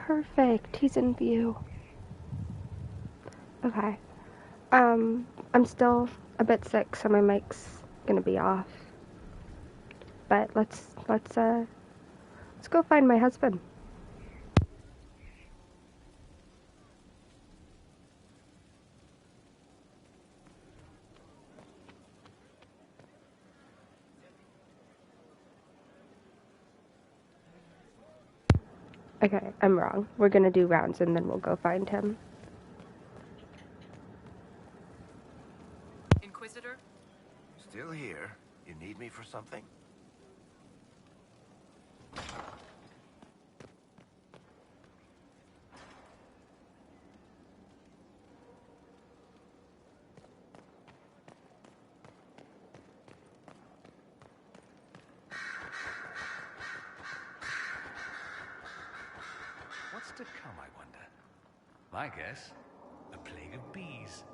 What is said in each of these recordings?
Perfect. He's in view. Okay. I'm still a bit sick, so my mic's gonna be off. But let's go find my husband. Okay, I'm wrong. We're gonna do rounds and then we'll go find him. Inquisitor? Still here. You need me for something? What's to come, I wonder? My guess, a plague of bees.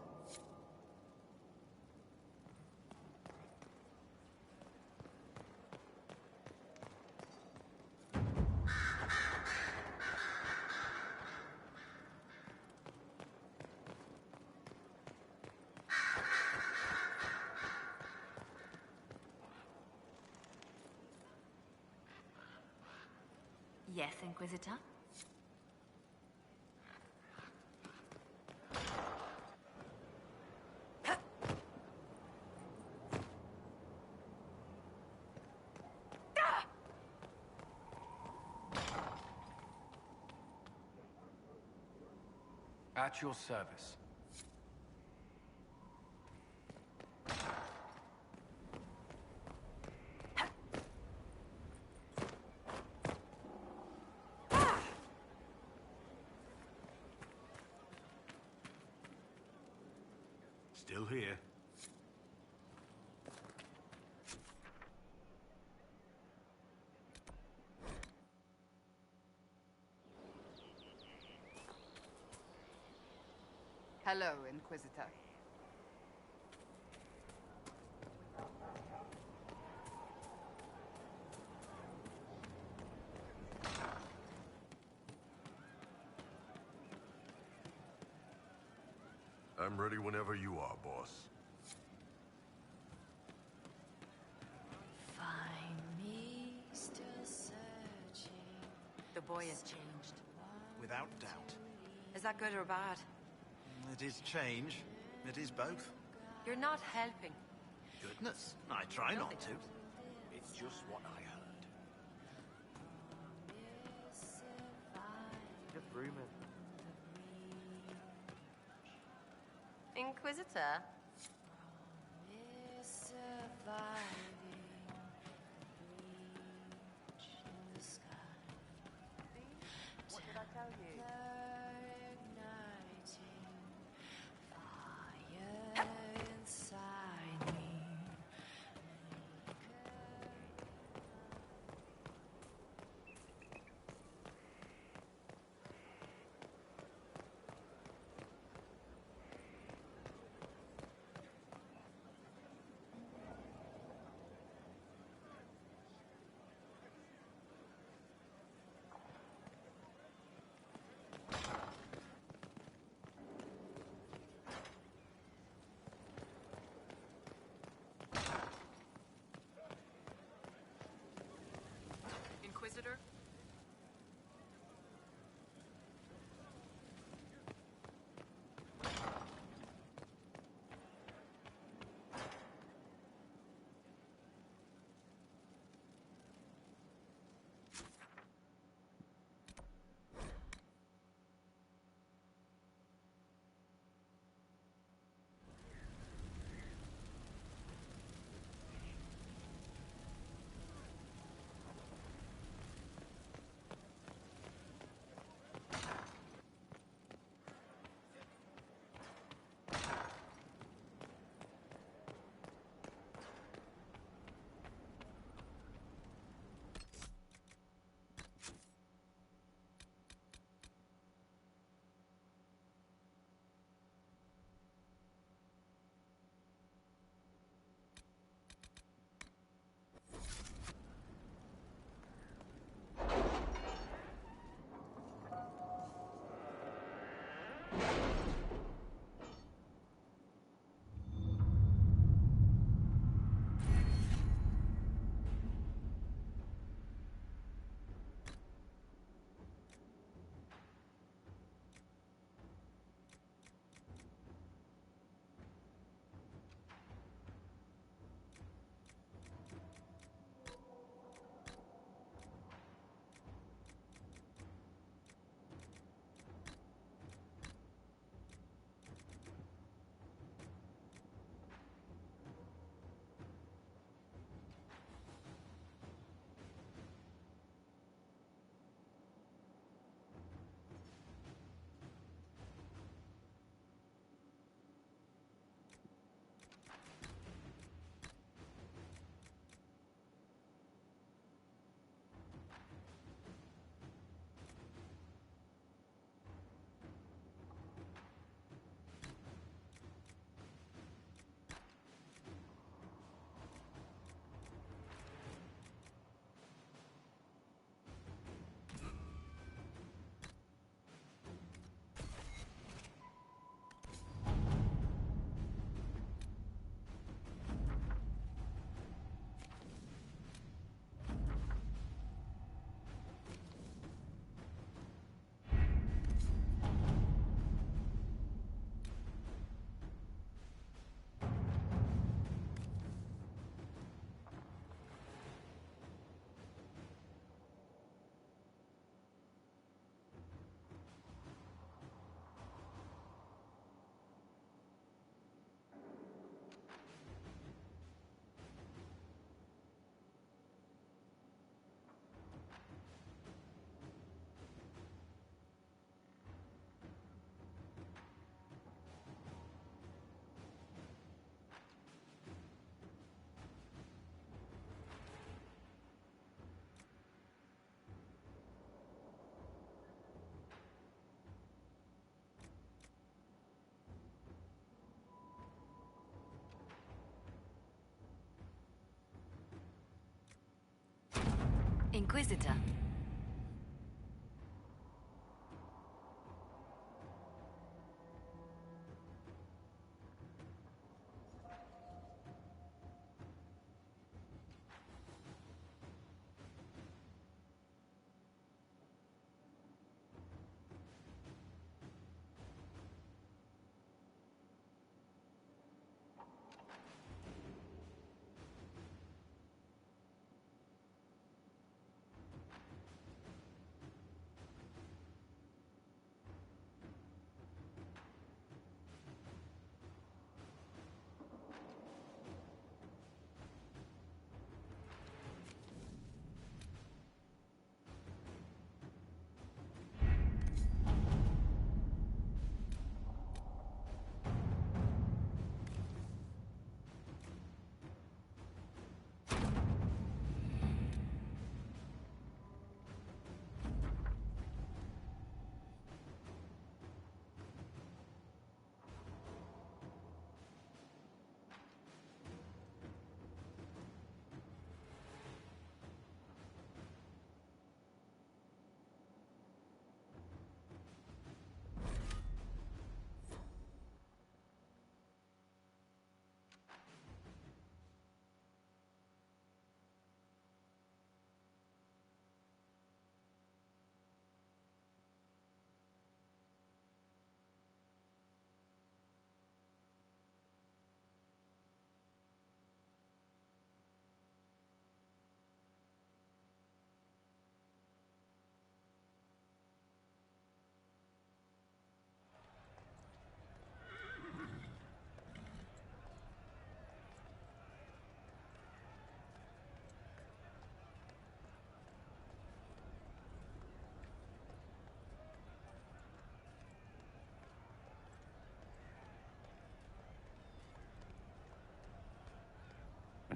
Yes, Inquisitor? At your service. Still here. Hello, Inquisitor. I'm ready whenever you are, boss. Find me still searching. The boy has changed. Without doubt. Is that good or bad? It is change. It is both. You're not helping. Goodness, I try not to. It's just what I heard. Just rumor. Inquisitor? What did I tell you? Inquisitor.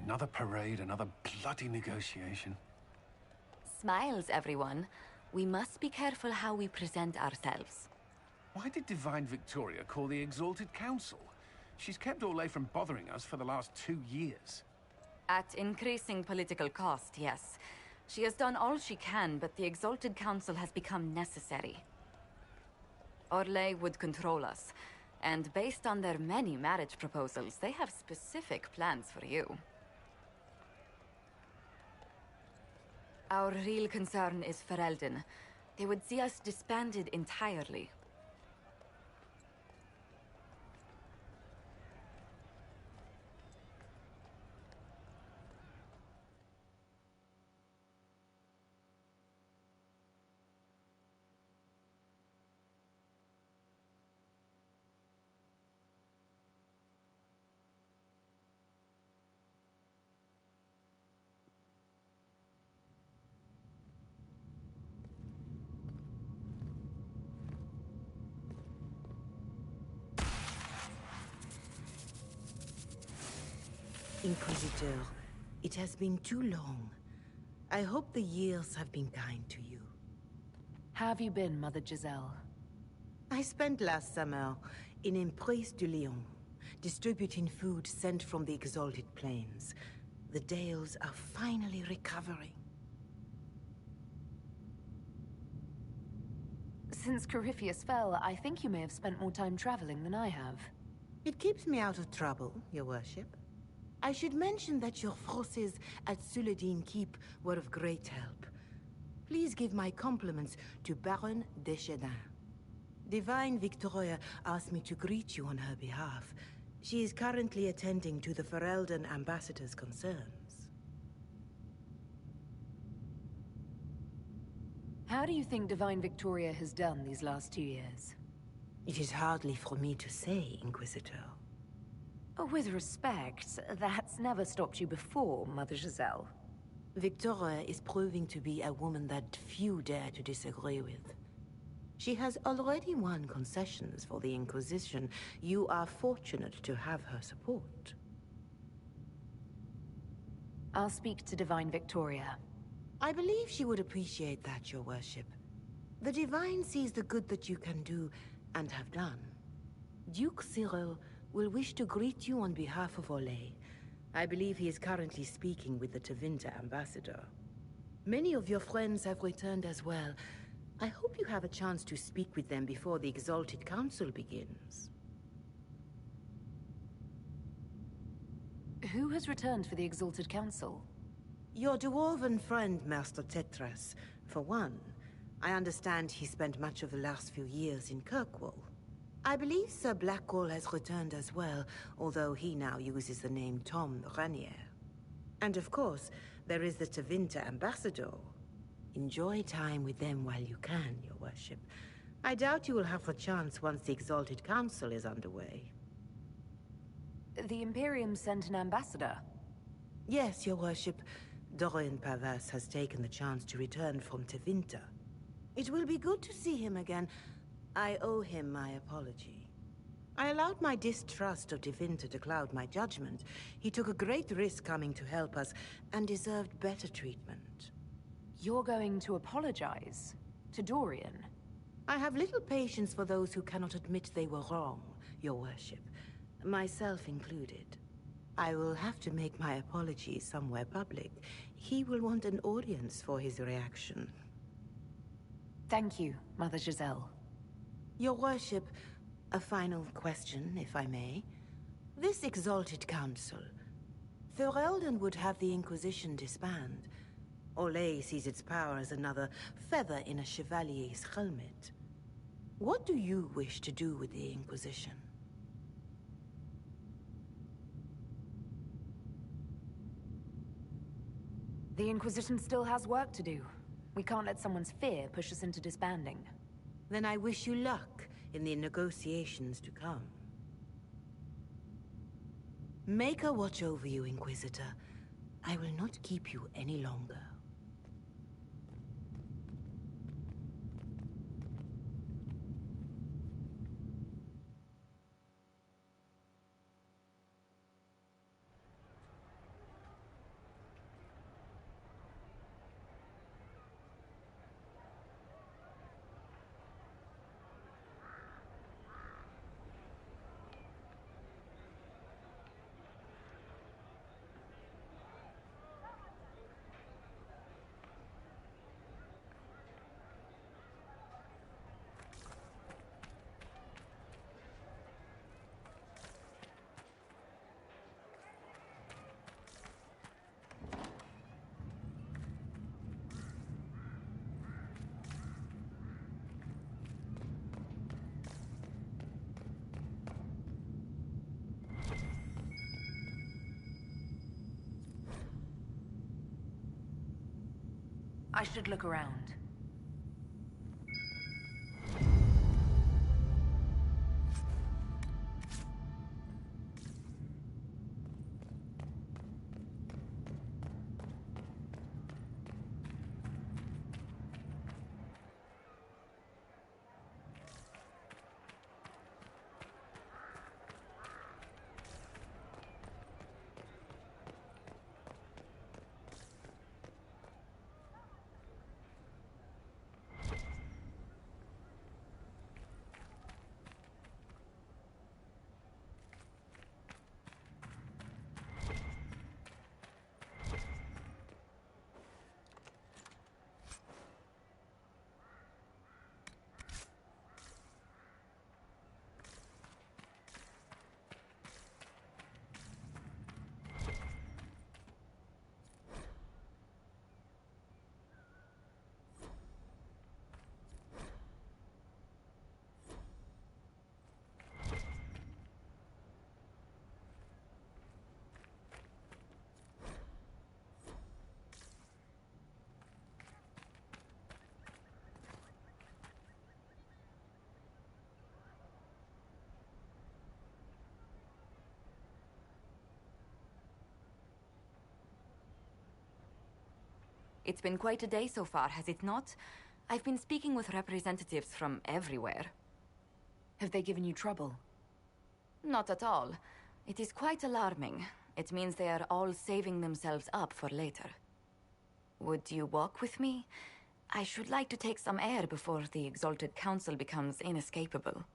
Another parade, another bloody negotiation. Smiles, everyone. We must be careful how we present ourselves. Why did Divine Victoria call the Exalted Council? She's kept Orlais from bothering us for the last 2 years. At increasing political cost, yes. She has done all she can, but the Exalted Council has become necessary. Orlais would control us, and based on their many marriage proposals, they have specific plans for you. Our real concern is Ferelden. They would see us disbanded entirely. Inquisitor, it has been too long. I hope the years have been kind to you. How have you been, Mother Giselle? I spent last summer in Emprise de Lyon, distributing food sent from the Exalted Plains. The Dales are finally recovering. Since Corypheus fell, I think you may have spent more time traveling than I have. It keeps me out of trouble, Your Worship. I should mention that your forces at Suladin Keep were of great help. Please give my compliments to Baron Deschedin. Divine Victoria asked me to greet you on her behalf. She is currently attending to the Ferelden ambassador's concerns. How do you think Divine Victoria has done these last 2 years? It is hardly for me to say, Inquisitor. With respect, that's never stopped you before, Mother Giselle. Victoria is proving to be a woman that few dare to disagree with. She has already won concessions for the Inquisition. You are fortunate to have her support. I'll speak to Divine Victoria. I believe she would appreciate that, Your Worship. The Divine sees the good that you can do and have done. Duke Cyril will wish to greet you on behalf of Orlais. I believe he is currently speaking with the Teventor ambassador. Many of your friends have returned as well. I hope you have a chance to speak with them before the Exalted Council begins. Who has returned for the Exalted Council? Your dwarven friend, Master Tetras. For one, I understand he spent much of the last few years in Kirkwall. I believe Sir Blackwall has returned as well, although he now uses the name Tom Ranier. And of course, there is the Teventor ambassador. Enjoy time with them while you can, your worship. I doubt you will have the chance once the Exalted Council is underway. The Imperium sent an ambassador. Yes, your worship. Dorian Pavas has taken the chance to return from Teventor. It will be good to see him again. I owe him my apology. I allowed my distrust of Teventor to cloud my judgment. He took a great risk coming to help us, and deserved better treatment. You're going to apologize? To Dorian? I have little patience for those who cannot admit they were wrong, your worship. Myself included. I will have to make my apologies somewhere public. He will want an audience for his reaction. Thank you, Mother Giselle. Your worship, a final question, if I may. This Exalted Council. Ferelden would have the Inquisition disband. Orlais sees its power as another feather in a chevalier's helmet. What do you wish to do with the Inquisition? The Inquisition still has work to do. We can't let someone's fear push us into disbanding. Then I wish you luck in the negotiations to come. Make a watch over you, Inquisitor. I will not keep you any longer. I should look around. It's been quite a day so far, has it not? I've been speaking with representatives from everywhere. Have they given you trouble? Not at all. It is quite alarming. It means they are all saving themselves up for later. Would you walk with me? I should like to take some air before the Exalted Council becomes inescapable.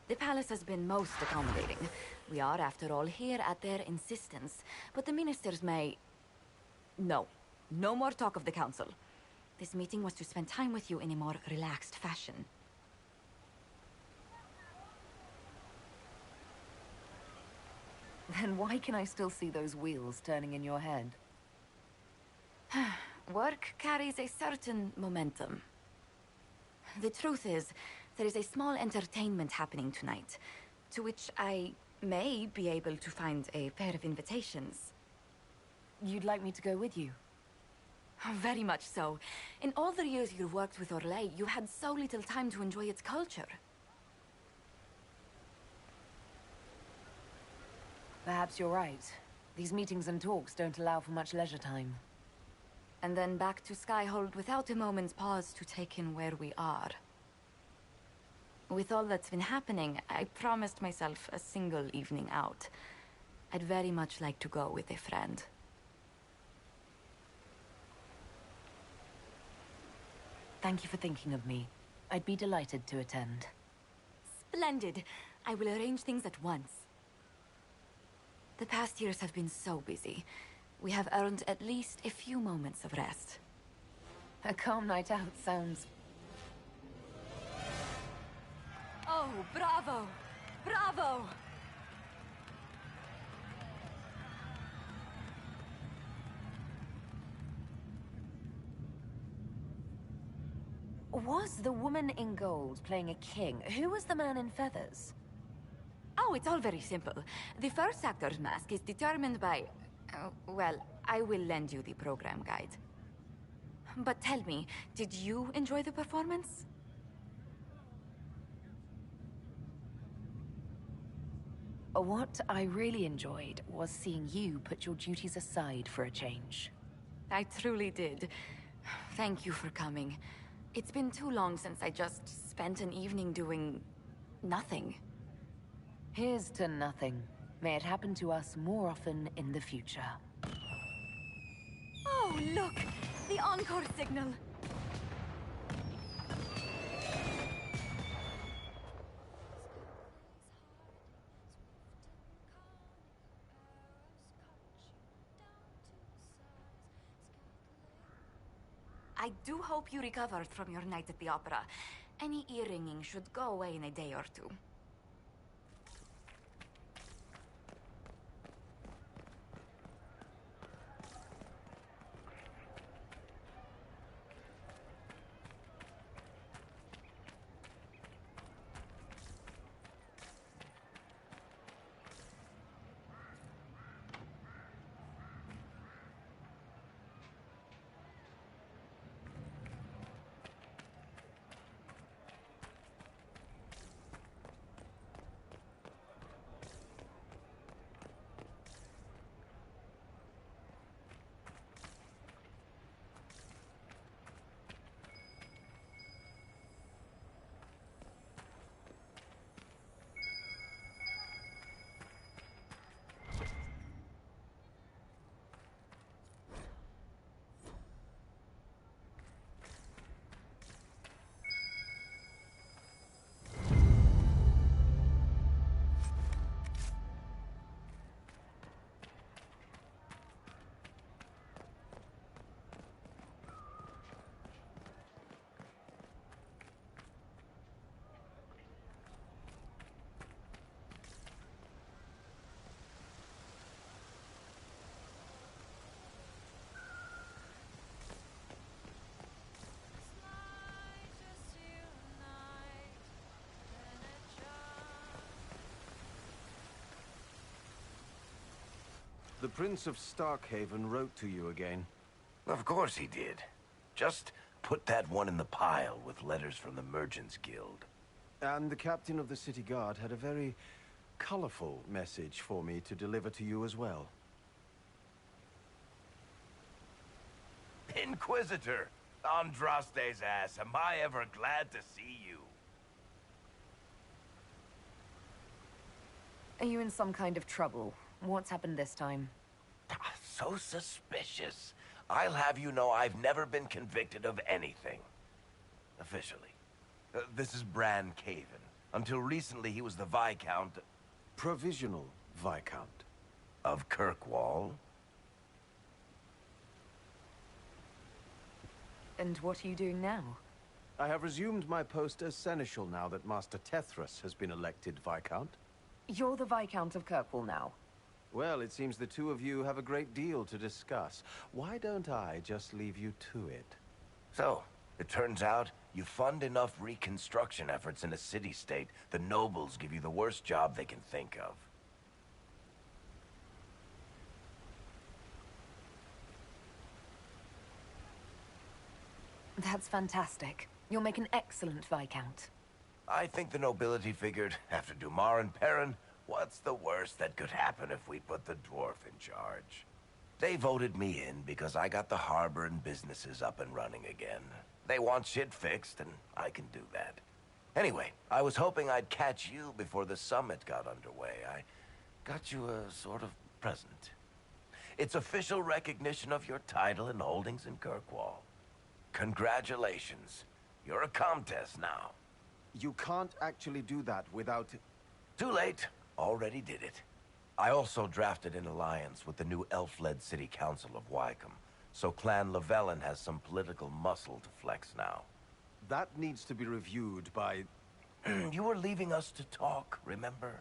The palace has been most accommodating. We are, after all, here at their insistence. But the ministers may... No. No more talk of the council. This meeting was to spend time with you in a more relaxed fashion. Then why can I still see those wheels turning in your head? Work carries a certain momentum. The truth is, there is a small entertainment happening tonight, to which I may be able to find a pair of invitations. You'd like me to go with you? Very much so. In all the years you've worked with Orlais, you had so little time to enjoy its culture. Perhaps you're right. These meetings and talks don't allow for much leisure time. And then back to Skyhold without a moment's pause to take in where we are. With all that's been happening, I promised myself a single evening out. I'd very much like to go with a friend. Thank you for thinking of me. I'd be delighted to attend. Splendid! I will arrange things at once. The past years have been so busy. We have earned at least a few moments of rest. A calm night out sounds... Oh, bravo! Bravo! Was the woman in gold playing a king? Who was the man in feathers? Oh, it's all very simple. The first actor's mask is determined by... well, I will lend you the program guide. But tell me, did you enjoy the performance? What I really enjoyed was seeing you put your duties aside for a change. I truly did. Thank you for coming. It's been too long since I just spent an evening doing... nothing. Here's to nothing. May it happen to us more often in the future. Oh, look! The encore signal! I do hope you recovered from your night at the opera. Any ear-ringing should go away in a day or two. The Prince of Starkhaven wrote to you again. Of course he did. Just put that one in the pile with letters from the Merchants Guild. And the captain of the city guard had a very colorful message for me to deliver to you as well. Inquisitor! Andraste's ass, am I ever glad to see you. Are you in some kind of trouble? What's happened this time? So suspicious. I'll have you know I've never been convicted of anything. Officially. This is Bran Caven. Until recently, he was the Viscount... Provisional Viscount. Of Kirkwall. And what are you doing now? I have resumed my post as seneschal now that Master Tethras has been elected Viscount. You're the Viscount of Kirkwall now. Well, it seems the two of you have a great deal to discuss. Why don't I just leave you to it? So, it turns out you fund enough reconstruction efforts in a city-state, the nobles give you the worst job they can think of. That's fantastic. You'll make an excellent Viscount. I think the nobility figured, after Dumar and Perrin, what's the worst that could happen if we put the dwarf in charge? They voted me in because I got the harbor and businesses up and running again. They want shit fixed, and I can do that. Anyway, I was hoping I'd catch you before the summit got underway. I got you a sort of present. It's official recognition of your title and holdings in Kirkwall. Congratulations. You're a Comtesse now. You can't actually do that without... Too late. Already did it. I also drafted an alliance with the new elf-led city council of Wycombe, so Clan Llewellyn has some political muscle to flex now. That needs to be reviewed by... You were leaving us to talk, remember?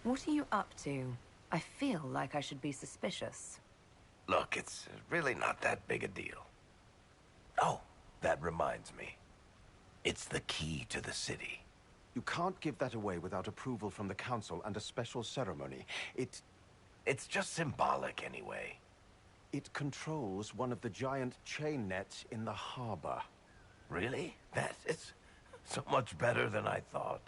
What are you up to? I feel like I should be suspicious. Look, it's really not that big a deal. Oh, that reminds me. It's the key to the city. You can't give that away without approval from the council and a special ceremony. It's just symbolic anyway. It controls one of the giant chain nets in the harbor. Really? That is so much better than I thought.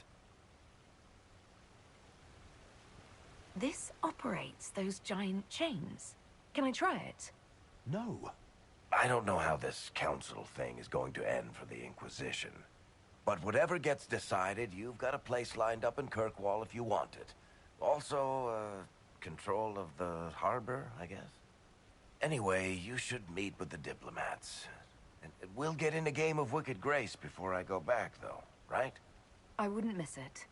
This operates those giant chains. Can I try it? No. I don't know how this council thing is going to end for the Inquisition. But whatever gets decided, you've got a place lined up in Kirkwall if you want it. Also, control of the harbor, I guess. Anyway, you should meet with the diplomats. And we'll get in a game of Wicked Grace before I go back, though, right? I wouldn't miss it.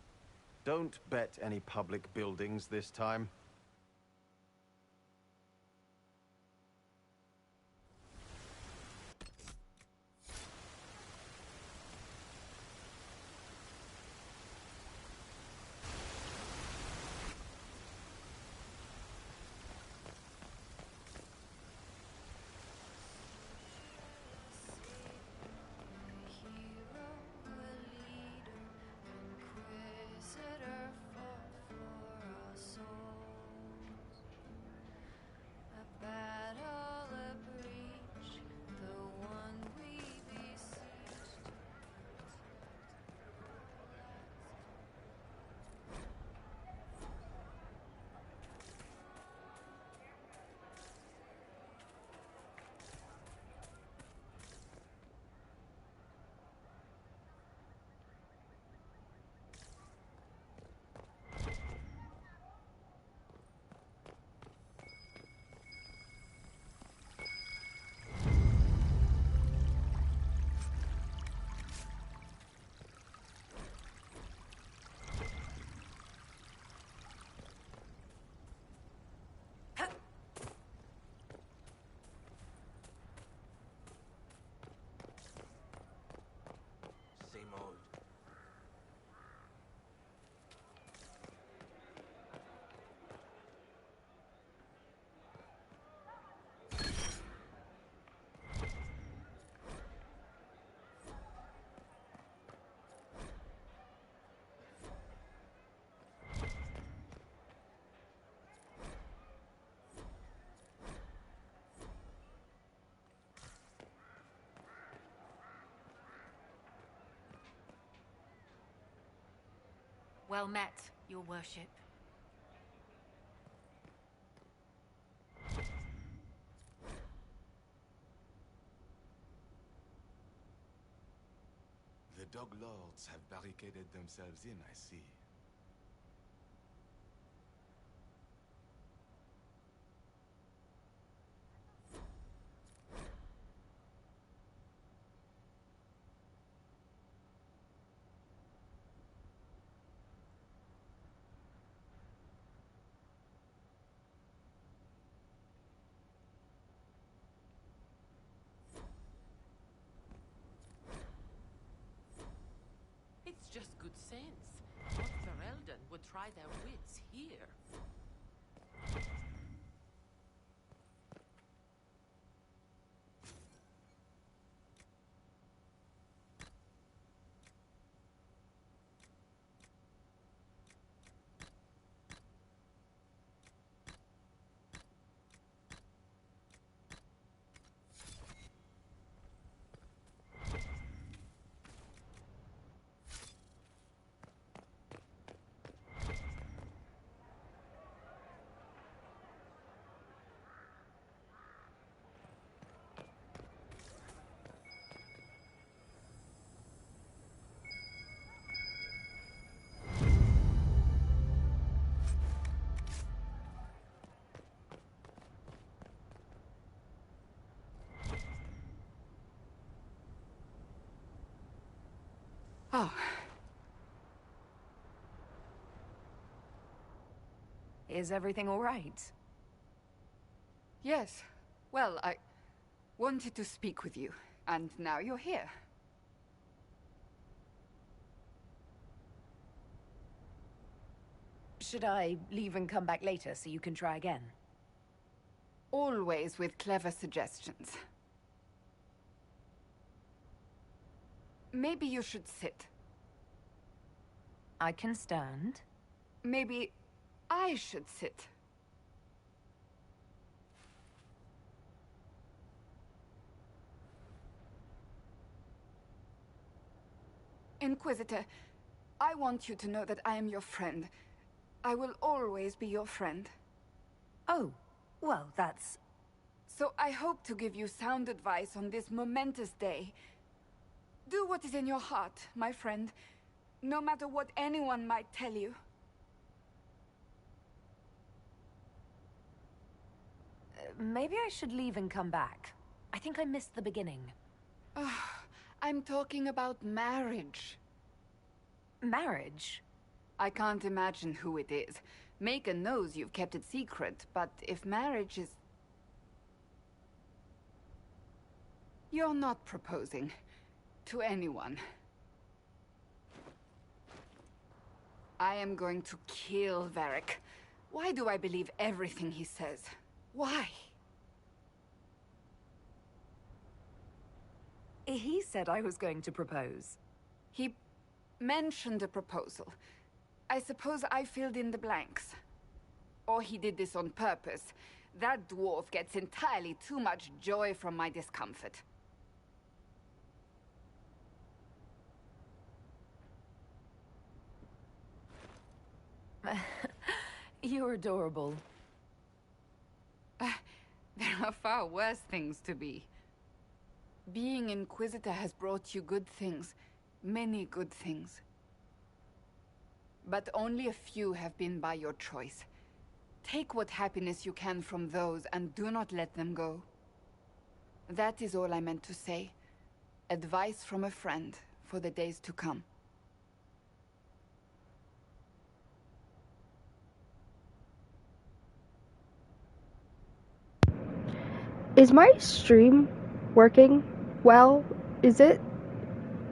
Don't bet any public buildings this time. Well met, your worship. The Dog Lords have barricaded themselves in, I see. sense. Thought Ferelden would try their wits here. Oh. Is everything all right? Yes. Well, I wanted to speak with you, and now you're here. Should I leave and come back later so you can try again? Always with clever suggestions. Maybe you should sit. I can stand. Maybe I should sit. Inquisitor, I want you to know that I am your friend. I will always be your friend. Oh, well, that's... So I hope to give you sound advice on this momentous day. Do what is in your heart, my friend, no matter what anyone might tell you. Maybe I should leave and come back. I think I missed the beginning. I'm talking about marriage. Marriage? I can't imagine who it is. Macon knows you've kept it secret, but if marriage is... You're not proposing to anyone. I am going to kill Varric. Why do I believe everything he says? Why? He said I was going to propose. He mentioned a proposal. I suppose I filled in the blanks. Or he did this on purpose. That dwarf gets entirely too much joy from my discomfort. You're adorable. There are far worse things to be. Being Inquisitor has brought you good things. Many good things. But only a few have been by your choice. Take what happiness you can from those and do not let them go. That is all I meant to say. Advice from a friend for the days to come. Is my stream working well? Is it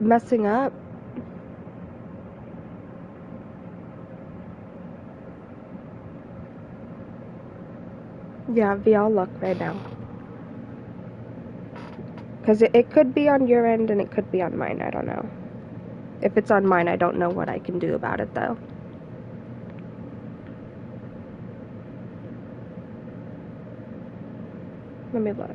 messing up? Yeah, I'll look right now. Because it could be on your end and it could be on mine, I don't know. If it's on mine, I don't know what I can do about it though. Let me look.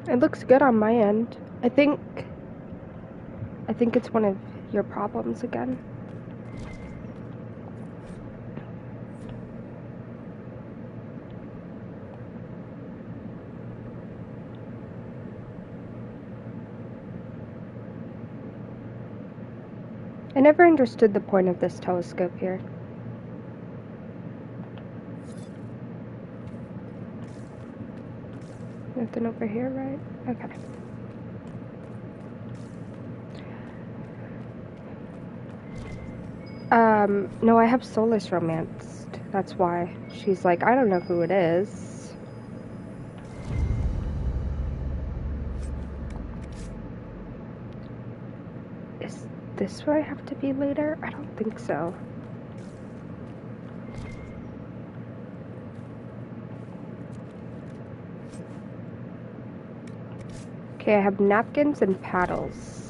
It looks good on my end. I think it's one of your problems again. I never understood the point of this telescope here. Nothing over here, right? Okay. No, I have Solas romanced. That's why. She's like, I don't know who it is. Is this where I have to be later? I don't think so. Okay, I have napkins and paddles.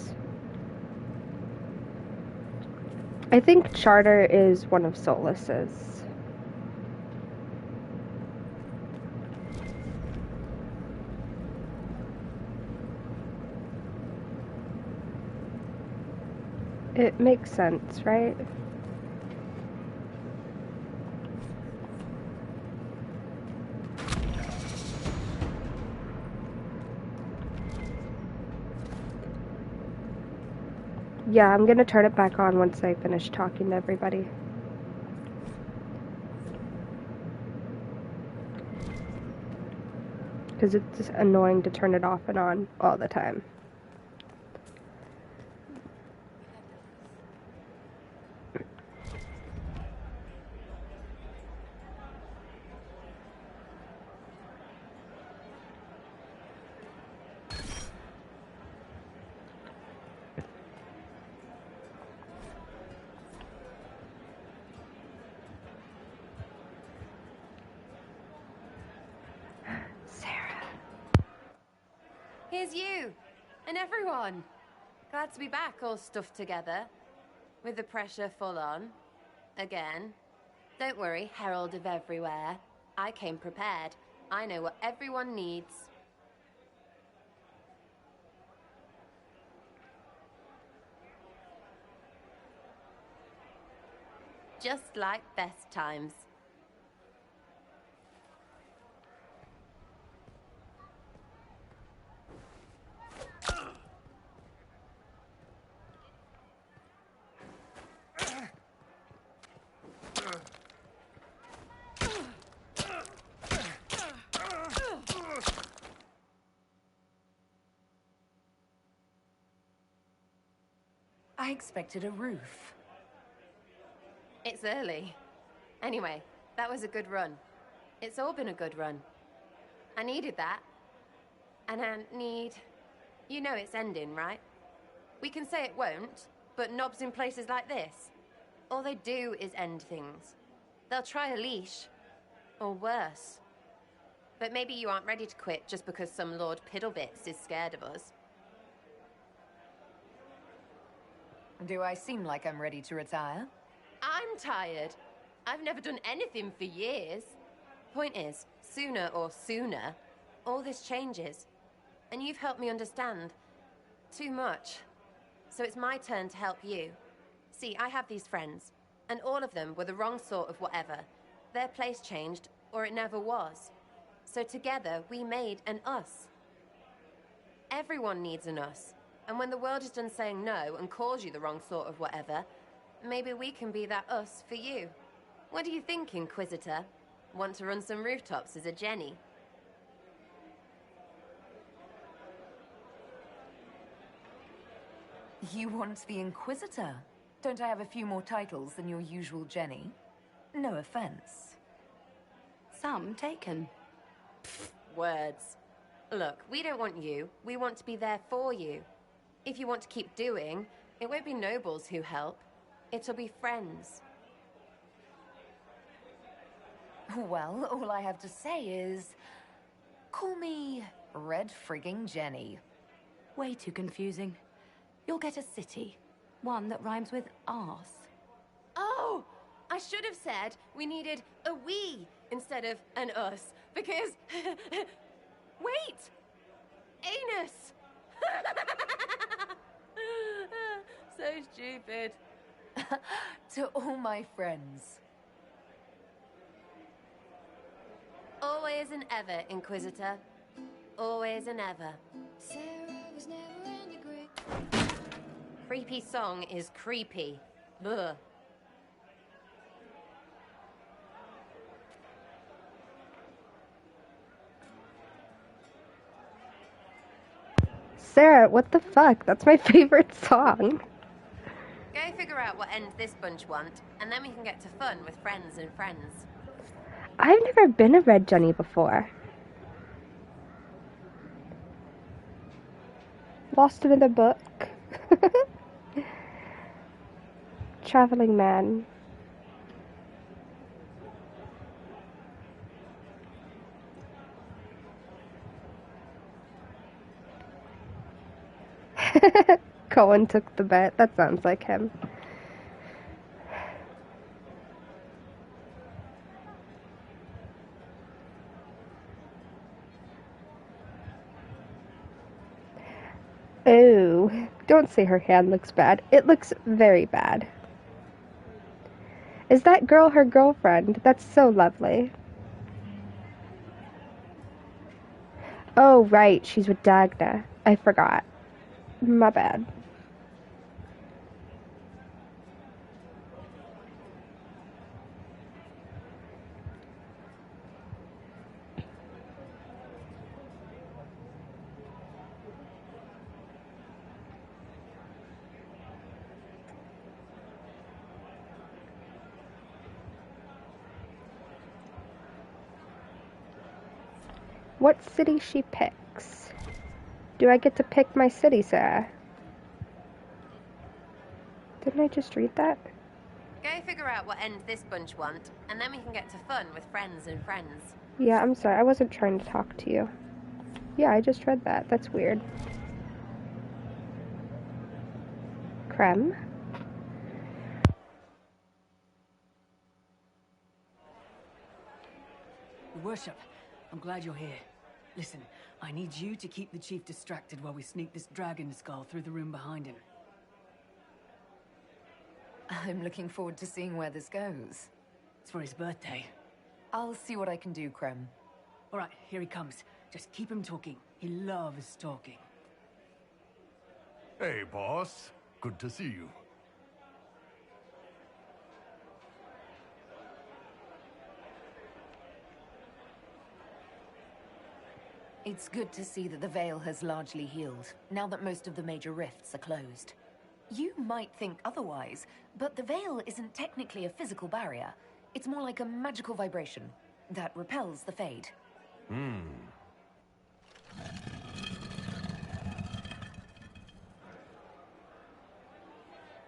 I think Charter is one of Solas's. It makes sense, right? Yeah, I'm gonna turn it back on once I finish talking to everybody. Because it's annoying to turn it off and on all the time. Here's you, and everyone. Glad to be back, all stuffed together. With the pressure full on. Again. Don't worry, Herald of Everywhere. I came prepared. I know what everyone needs. Just like best times. I expected a roof. It's early. Anyway, that was a good run. It's all been a good run. I needed that. And I need... You know it's ending, right? We can say it won't, but knobs in places like this, all they do is end things. They'll try a leash. Or worse. But maybe you aren't ready to quit just because some Lord Piddlebits is scared of us. Do I seem like I'm ready to retire? I'm tired. I've never done anything for years. Point is, sooner or sooner, all this changes. And you've helped me understand. Too much. So it's my turn to help you. See, I have these friends, and all of them were the wrong sort of whatever. Their place changed, or it never was. So together, we made an us. Everyone needs an us. And when the world is done saying no and calls you the wrong sort of whatever, maybe we can be that us for you. What do you think, Inquisitor? Want to run some rooftops as a Jenny? You want the Inquisitor? Don't I have a few more titles than your usual Jenny? No offense. Some taken. Pfft, words. Look, we don't want you. We want to be there for you. If you want to keep doing, it won't be nobles who help. It'll be friends. Well, all I have to say is... call me Red Frigging Jenny. Way too confusing. You'll get a city. One that rhymes with arse. Oh! I should have said we needed a we instead of an us, because... Wait! Anus! So stupid. To all my friends. Always and ever, Inquisitor. Always and ever. Sera was never in the Creepy song is creepy. Ugh. Sera, what the fuck? That's my favorite song. Go figure figure out what end this bunch want, and then we can get to fun with friends and friends. I've never been a Red Jenny before. Lost another book. Traveling man. Cullen took the bet. That sounds like him. Oh, don't say her hand looks bad. It looks very bad. Is that girl her girlfriend? That's so lovely. Oh, right. She's with Dagna. I forgot. My bad. What city she picks? Do I get to pick my city, Sera? Didn't I just read that? Go figure out what end this bunch want, and then we can get to fun with friends and friends. Yeah, I'm sorry. I wasn't trying to talk to you. Yeah, I just read that. That's weird. Creme? Your worship, I'm glad you're here. Listen, I need you to keep the chief distracted while we sneak this dragon skull through the room behind him. I'm looking forward to seeing where this goes. It's for his birthday. I'll see what I can do, Creme. All right, here he comes. Just keep him talking. He loves talking. Hey, boss. Good to see you. It's good to see that the Veil has largely healed, now that most of the major rifts are closed. You might think otherwise, but the Veil isn't technically a physical barrier. It's more like a magical vibration that repels the Fade.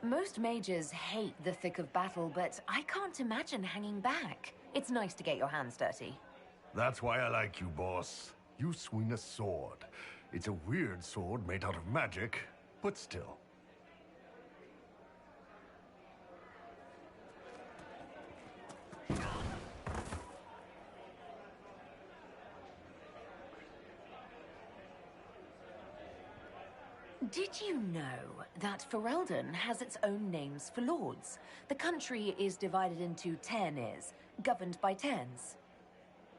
Most mages hate the thick of battle, but I can't imagine hanging back. It's nice to get your hands dirty. That's why I like you, boss. You swing a sword. It's a weird sword made out of magic, but still. Did you know that Ferelden has its own names for lords? The country is divided into ternes, governed by terns.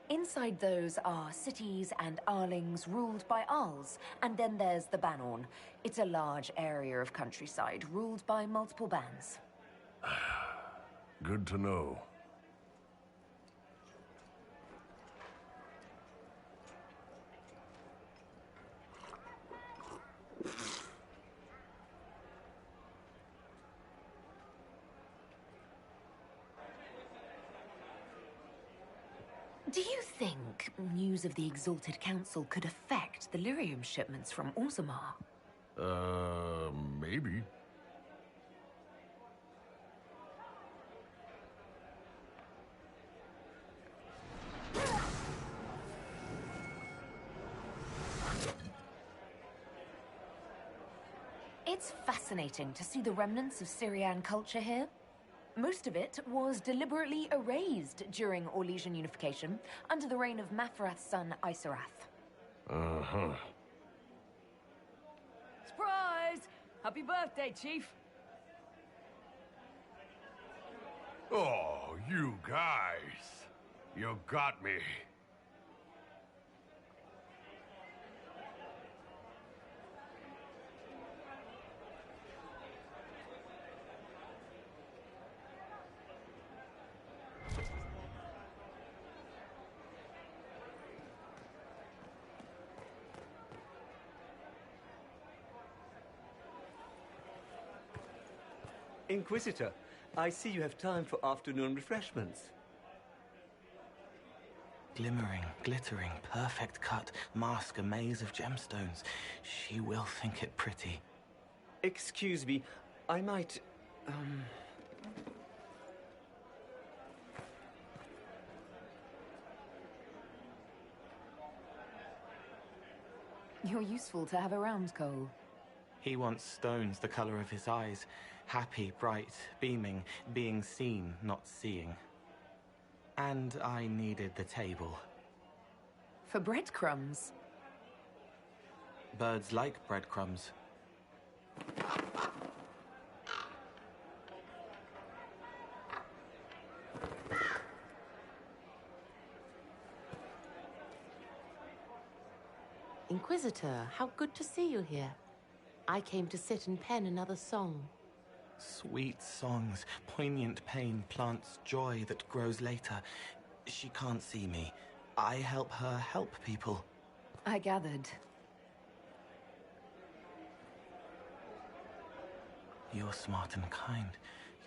Inside those are cities and arlings ruled by arls, and then there's the Banorn. It's a large area of countryside ruled by multiple bands. Good to know. Do you think news of the Exalted Council could affect the lyrium shipments from Orzammar? Maybe. It's fascinating to see the remnants of Syrian culture here. Most of it was deliberately erased during Orlesian unification under the reign of Mafarath's son, Isarath. Uh-huh. Surprise! Happy birthday, Chief! Oh, you guys. You got me. Inquisitor, I see you have time for afternoon refreshments. Glimmering, glittering, perfect cut, mask a maze of gemstones. She will think it pretty. Excuse me, I might, You're useful to have around, Cole. He wants stones the color of his eyes. Happy, bright, beaming, being seen, not seeing. And I needed the table. For breadcrumbs? Birds like breadcrumbs. Inquisitor, how good to see you here. I came to sit and pen another song. Sweet songs, poignant pain plants joy that grows later. She can't see me. I help her help people. I gathered. You're smart and kind.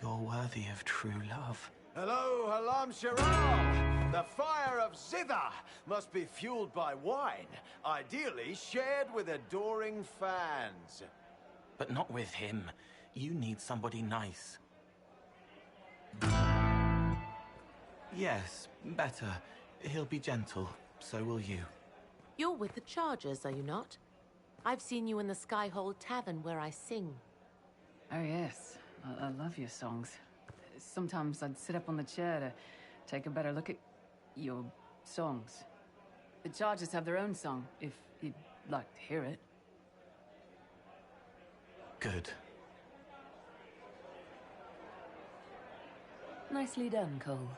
You're worthy of true love. Hello, Halam Sharam! The fire of Zither must be fueled by wine, ideally shared with adoring fans. But not with him. You need somebody nice. Yes, better. He'll be gentle, so will you. You're with the Chargers, are you not? I've seen you in the Skyhold Tavern where I sing. Oh, yes. I love your songs. Sometimes I'd sit up on the chair to take a better look at your songs. The Chargers have their own song, if you'd like to hear it. Good. Nicely done, Cole.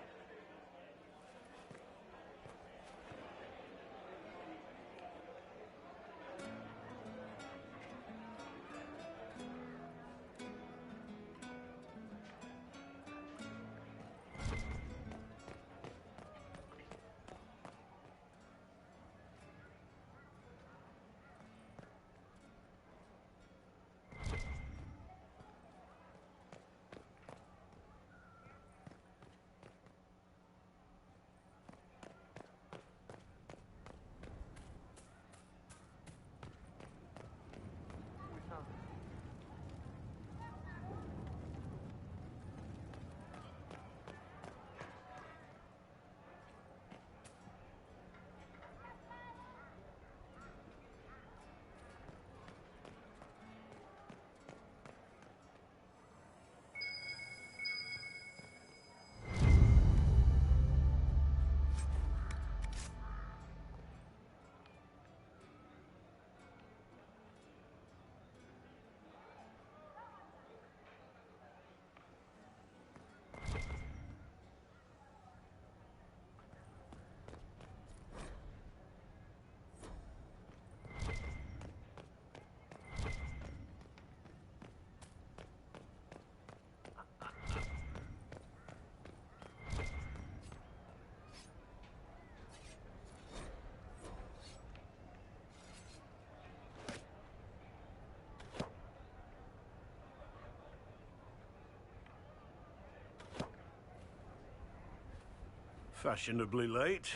Fashionably late.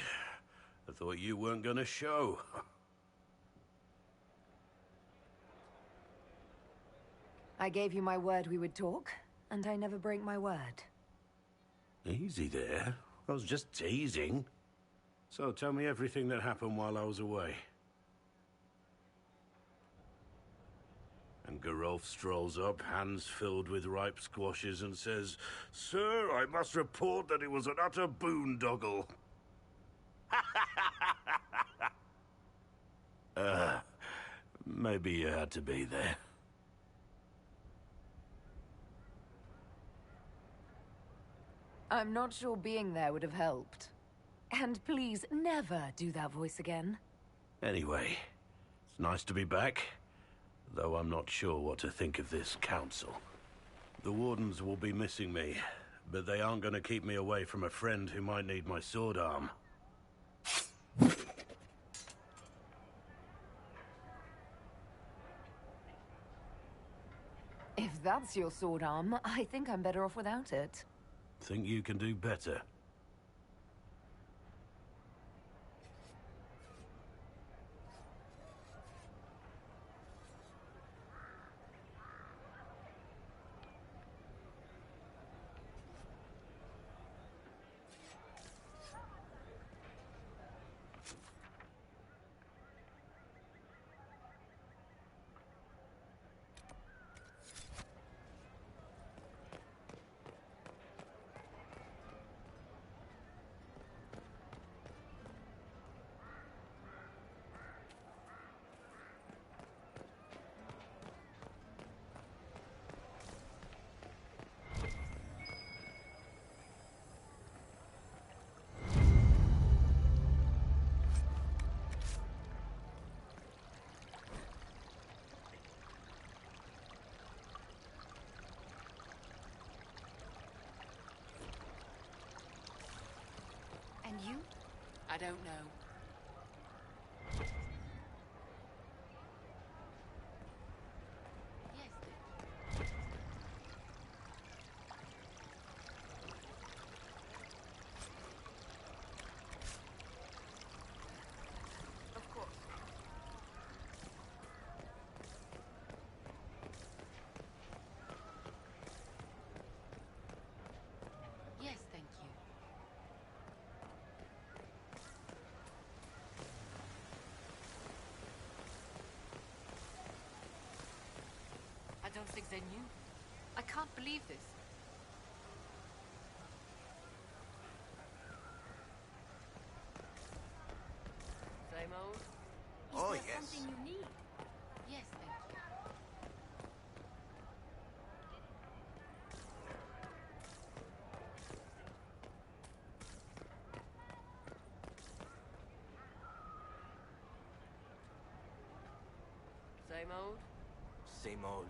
I thought you weren't gonna show. I gave you my word we would talk, and I never break my word. Easy there. I was just teasing. So tell me everything that happened while I was away. And Geralf strolls up, hands filled with ripe squashes, and says, "Sir, I must report that it was an utter boondoggle." Maybe you had to be there. I'm not sure being there would have helped. And please, never do that voice again. Anyway, it's nice to be back. Though I'm not sure what to think of this council. The Wardens will be missing me, but they aren't going to keep me away from a friend who might need my sword arm. If that's your sword arm, I think I'm better off without it. Think you can do better? And you? I don't know. Yes, of course. Yes, thank you. I don't think they knew. I can't believe this. Same old? Oh, Is there yes. something you need? Yes, thank you. Same old? Same old.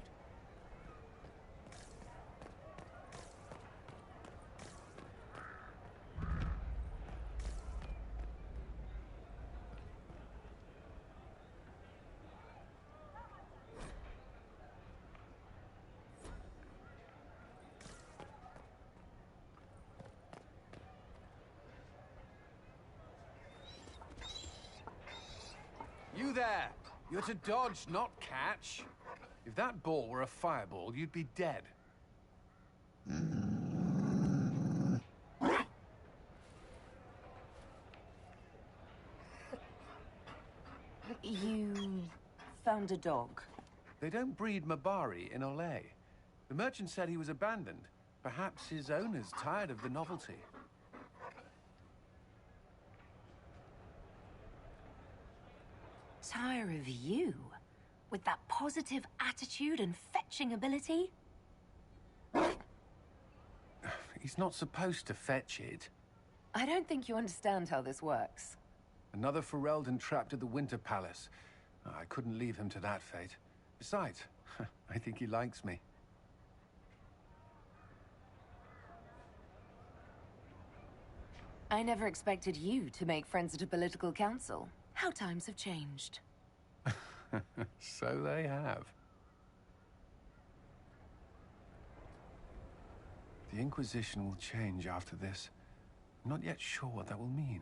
You there! You're to dodge, not catch. If that ball were a fireball, you'd be dead. You found a dog. They don't breed Mabari in Orlais. The merchant said he was abandoned. Perhaps his owner's tired of the novelty. Tire of you? With that positive attitude and fetching ability? He's not supposed to fetch it. I don't think you understand how this works. Another Ferelden trapped at the Winter Palace. I couldn't leave him to that fate. Besides, I think he likes me. I never expected you to make friends at a political council. How times have changed. So they have. The Inquisition will change after this. I'm not yet sure what that will mean.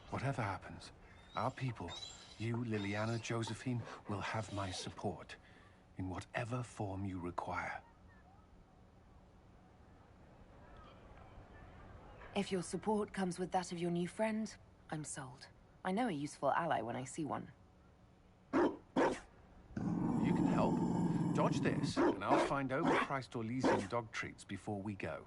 Whatever happens, our people, you, Leliana, Josephine, will have my support in whatever form you require. If your support comes with that of your new friend, I'm sold. I know a useful ally when I see one. You can help. Dodge this, and I'll find overpriced Orlesian dog treats before we go.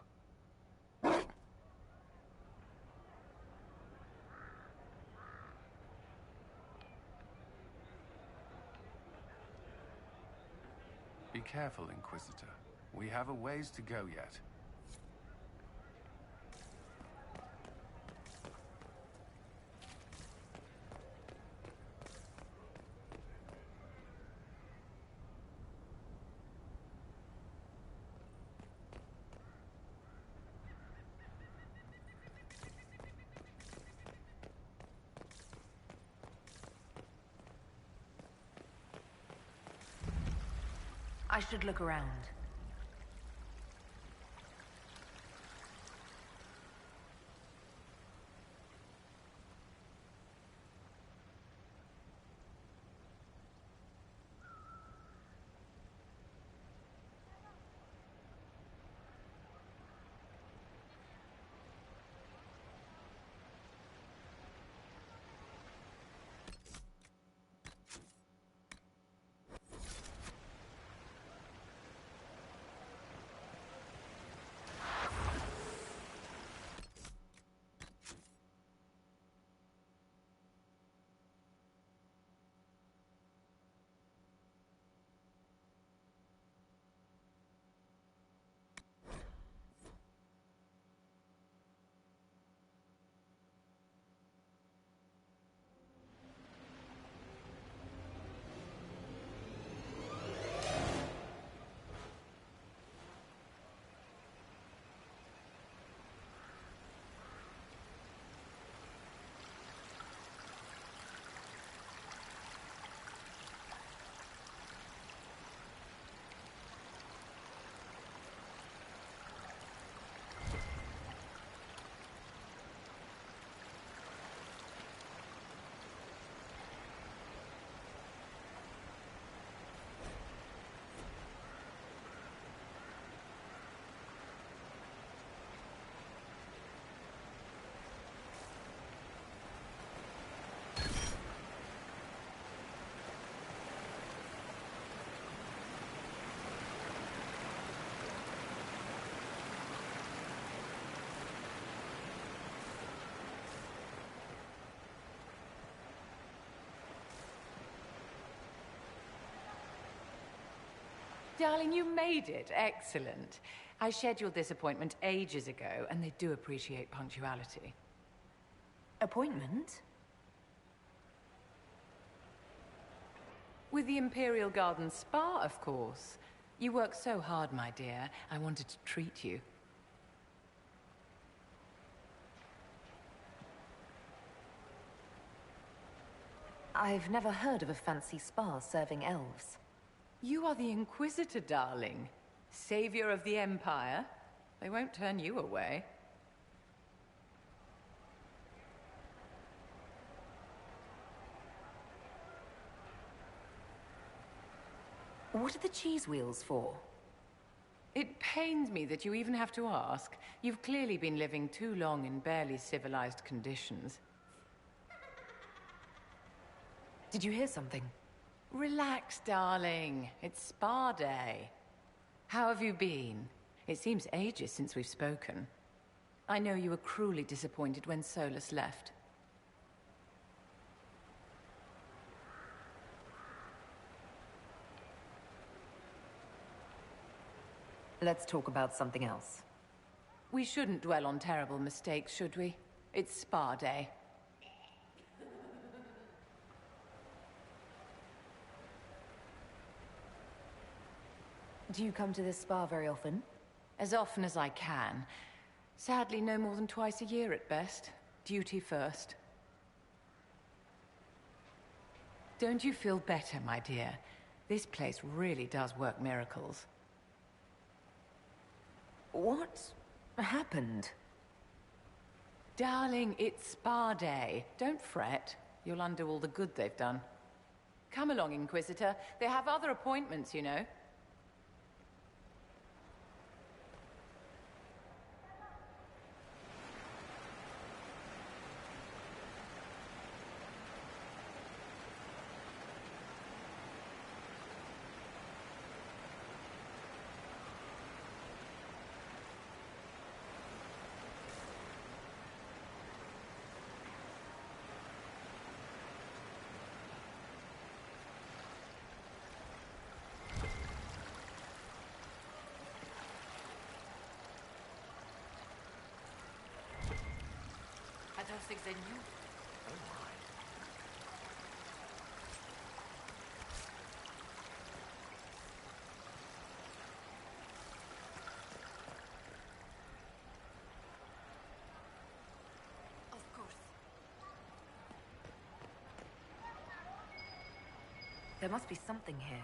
Be careful, Inquisitor. We have a ways to go yet. I should look around. Darling, you made it. Excellent. I scheduled this appointment ages ago, and they do appreciate punctuality. Appointment? With the Imperial Garden Spa, of course. You work so hard, my dear. I wanted to treat you. I've never heard of a fancy spa serving elves. You are the Inquisitor, darling. Savior of the Empire. They won't turn you away. What are the cheese wheels for? It pains me that you even have to ask. You've clearly been living too long in barely civilized conditions. Did you hear something? Relax, darling. It's spa day. How have you been? It seems ages since we've spoken. I know you were cruelly disappointed when Solas left. Let's talk about something else. We shouldn't dwell on terrible mistakes, should we? It's spa day. Do you come to this spa very often? As often as I can. Sadly, no more than twice a year at best. Duty first. Don't you feel better, my dear? This place really does work miracles. What happened? Darling, it's spa day. Don't fret. You'll undo all the good they've done. Come along, Inquisitor. They have other appointments, you know. I don't think they knew. Oh my. Of course. There must be something here.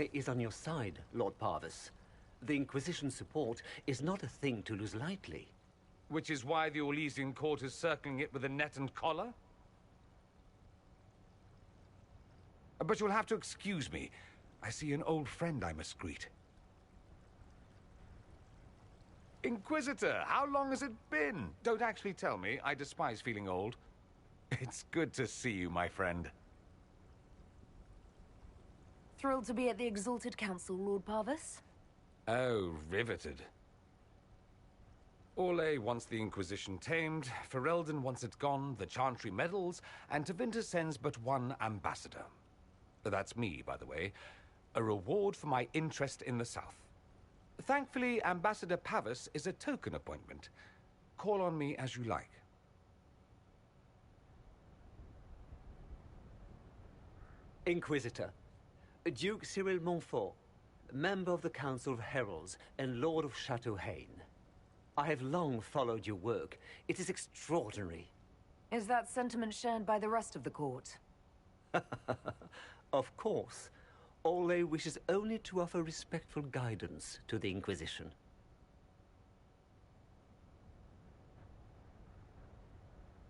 Orlais is on your side, Lord Parvis. The Inquisition's support is not a thing to lose lightly. Which is why the Orlesian court is circling it with a net and collar? But you'll have to excuse me. I see an old friend I must greet. Inquisitor, how long has it been? Don't actually tell me. I despise feeling old. It's good to see you, my friend. Thrilled to be at the Exalted Council, Lord Parvis. Oh, riveted. Orlais wants the Inquisition tamed, Ferelden wants it gone, the Chantry meddles, and Teventor sends but one ambassador. That's me, by the way. A reward for my interest in the South. Thankfully, Ambassador Parvis is a token appointment. Call on me as you like. Inquisitor, Duke Cyril Montfort, member of the Council of Heralds and Lord of Chateau Haine. I have long followed your work. It is extraordinary. Is that sentiment shared by the rest of the court? Of course. Orlais wishes only to offer respectful guidance to the Inquisition.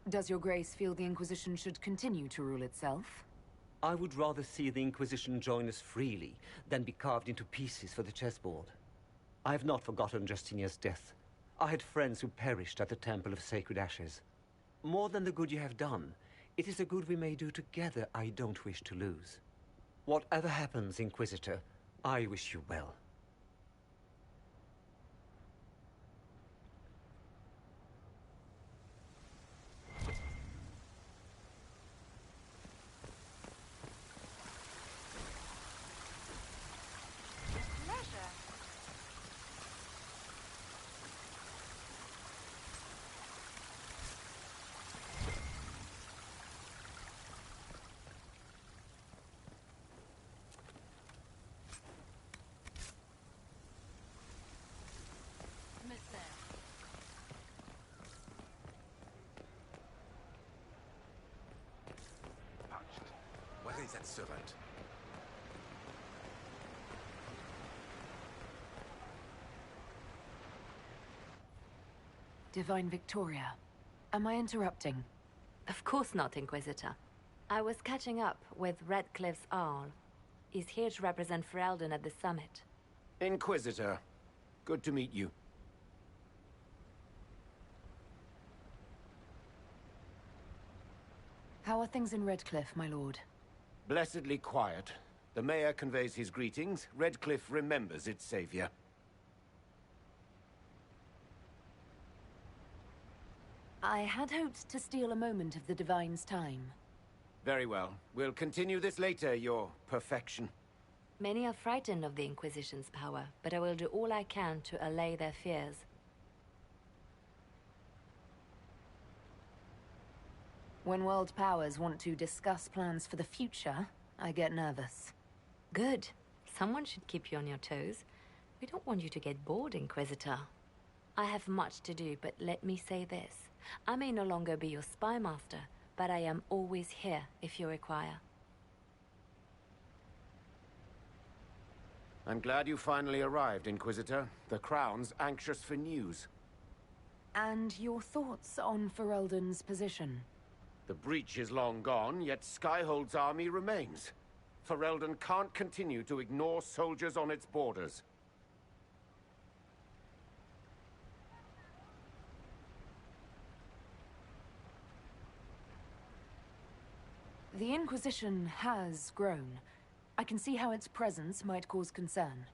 Does your grace feel the Inquisition should continue to rule itself? I would rather see the Inquisition join us freely than be carved into pieces for the chessboard. I have not forgotten Justinia's death. I had friends who perished at the Temple of Sacred Ashes. More than the good you have done, it is a good we may do together I don't wish to lose. Whatever happens, Inquisitor, I wish you well. Where is that servant? Divine Victoria, am I interrupting? Of course not, Inquisitor. I was catching up with Redcliffe's Arl. He's here to represent Ferelden at the summit. Inquisitor, good to meet you. How are things in Redcliffe, my lord? Blessedly quiet. The mayor conveys his greetings. Redcliffe remembers its savior. I had hoped to steal a moment of the Divine's time. Very well. We'll continue this later, your perfection. Many are frightened of the Inquisition's power, but I will do all I can to allay their fears. When world powers want to discuss plans for the future, I get nervous. Good. Someone should keep you on your toes. We don't want you to get bored, Inquisitor. I have much to do, but let me say this. I may no longer be your spy master, but I am always here if you require. I'm glad you finally arrived, Inquisitor. The Crown's anxious for news. And your thoughts on Ferelden's position? The breach is long gone, yet Skyhold's army remains. Ferelden can't continue to ignore soldiers on its borders. The Inquisition has grown. I can see how its presence might cause concern.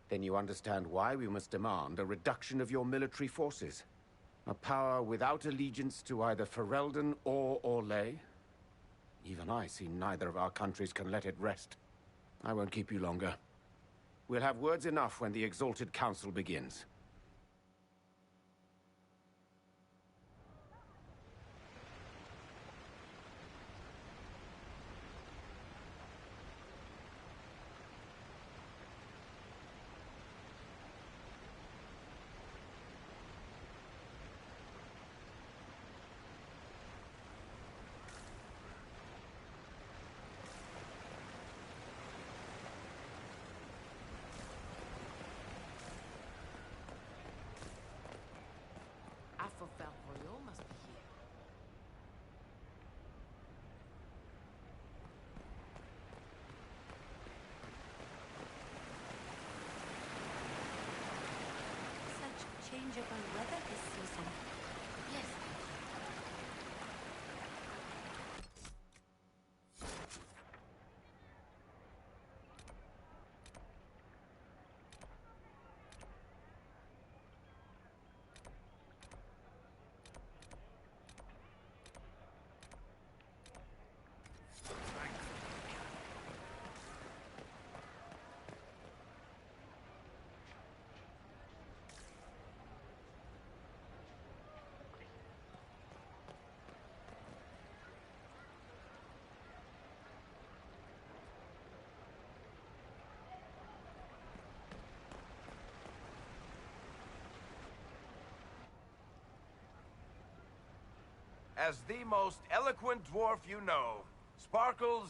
Then you understand why we must demand a reduction of your military forces. A power without allegiance to either Ferelden or Orlais? Even I see neither of our countries can let it rest. I won't keep you longer. We'll have words enough when the Exalted Council begins. changeable weather this season. Yes. As the most eloquent dwarf you know, Sparkles...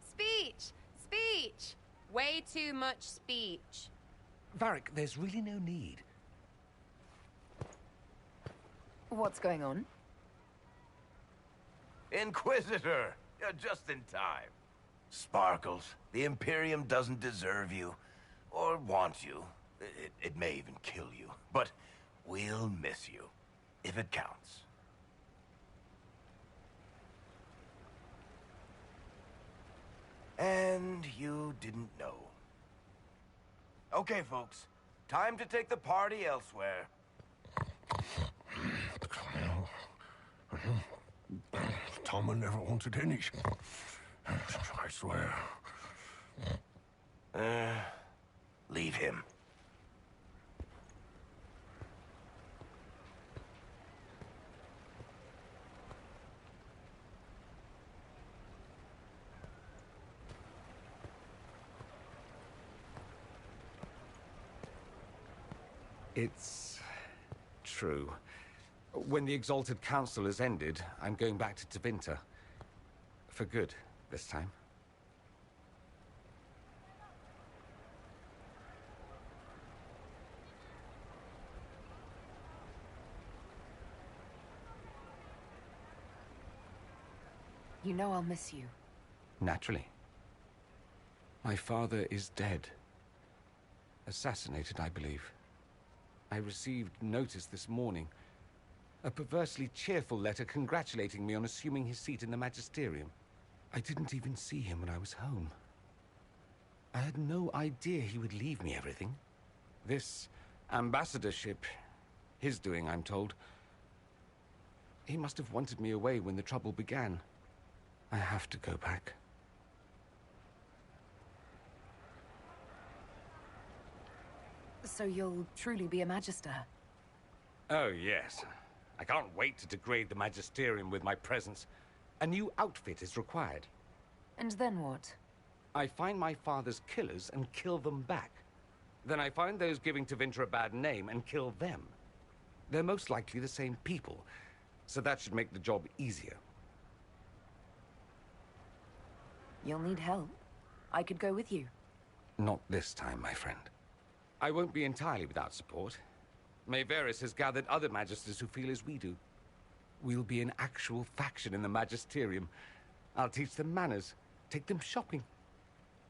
Speech! Speech! Way too much speech. Varric, there's really no need. What's going on? Inquisitor! You're just in time. Sparkles, the Imperium doesn't deserve you. Or want you. It may even kill you. But we'll miss you. If it counts. And you didn't know. Okay, folks. Time to take the party elsewhere. Toma never wanted any. I swear. Leave him. It's true. When the Exalted Council has ended, I'm going back to Teventor. For good, this time. You know I'll miss you. Naturally. My father is dead. Assassinated, I believe. I received notice this morning. A perversely cheerful letter congratulating me on assuming his seat in the Magisterium. I didn't even see him when I was home. I had no idea he would leave me everything. This ambassadorship, his doing, I'm told. He must have wanted me away when the trouble began. I have to go back. So you'll truly be a Magister? Oh, yes. I can't wait to degrade the Magisterium with my presence. A new outfit is required. And then what? I find my father's killers and kill them back. Then I find those giving Teventor a bad name and kill them. They're most likely the same people, so that should make the job easier. You'll need help. I could go with you. Not this time, my friend. I won't be entirely without support. Varric has gathered other Magisters who feel as we do. We'll be an actual faction in the Magisterium. I'll teach them manners, take them shopping.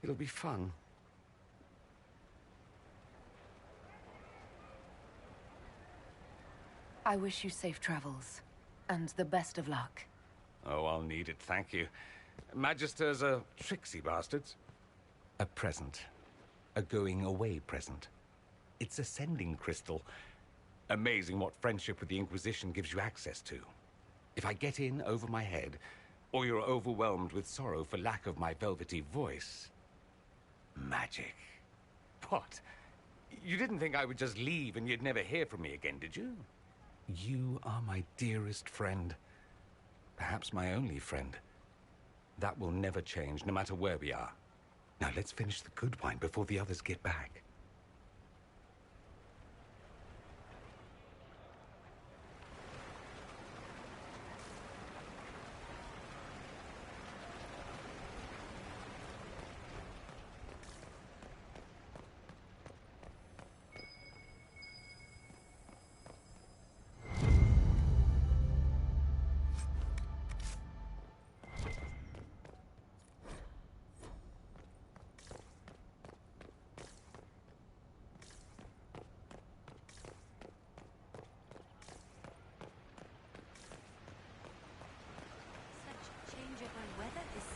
It'll be fun. I wish you safe travels, and the best of luck. Oh, I'll need it, thank you. Magisters are tricksy bastards. A present. A going-away present. It's a sending crystal. Amazing what friendship with the Inquisition gives you access to. If I get in over my head, or you're overwhelmed with sorrow for lack of my velvety voice... magic. What? You didn't think I would just leave and you'd never hear from me again, did you? You are my dearest friend. Perhaps my only friend. That will never change, no matter where we are. Now let's finish the good wine before the others get back.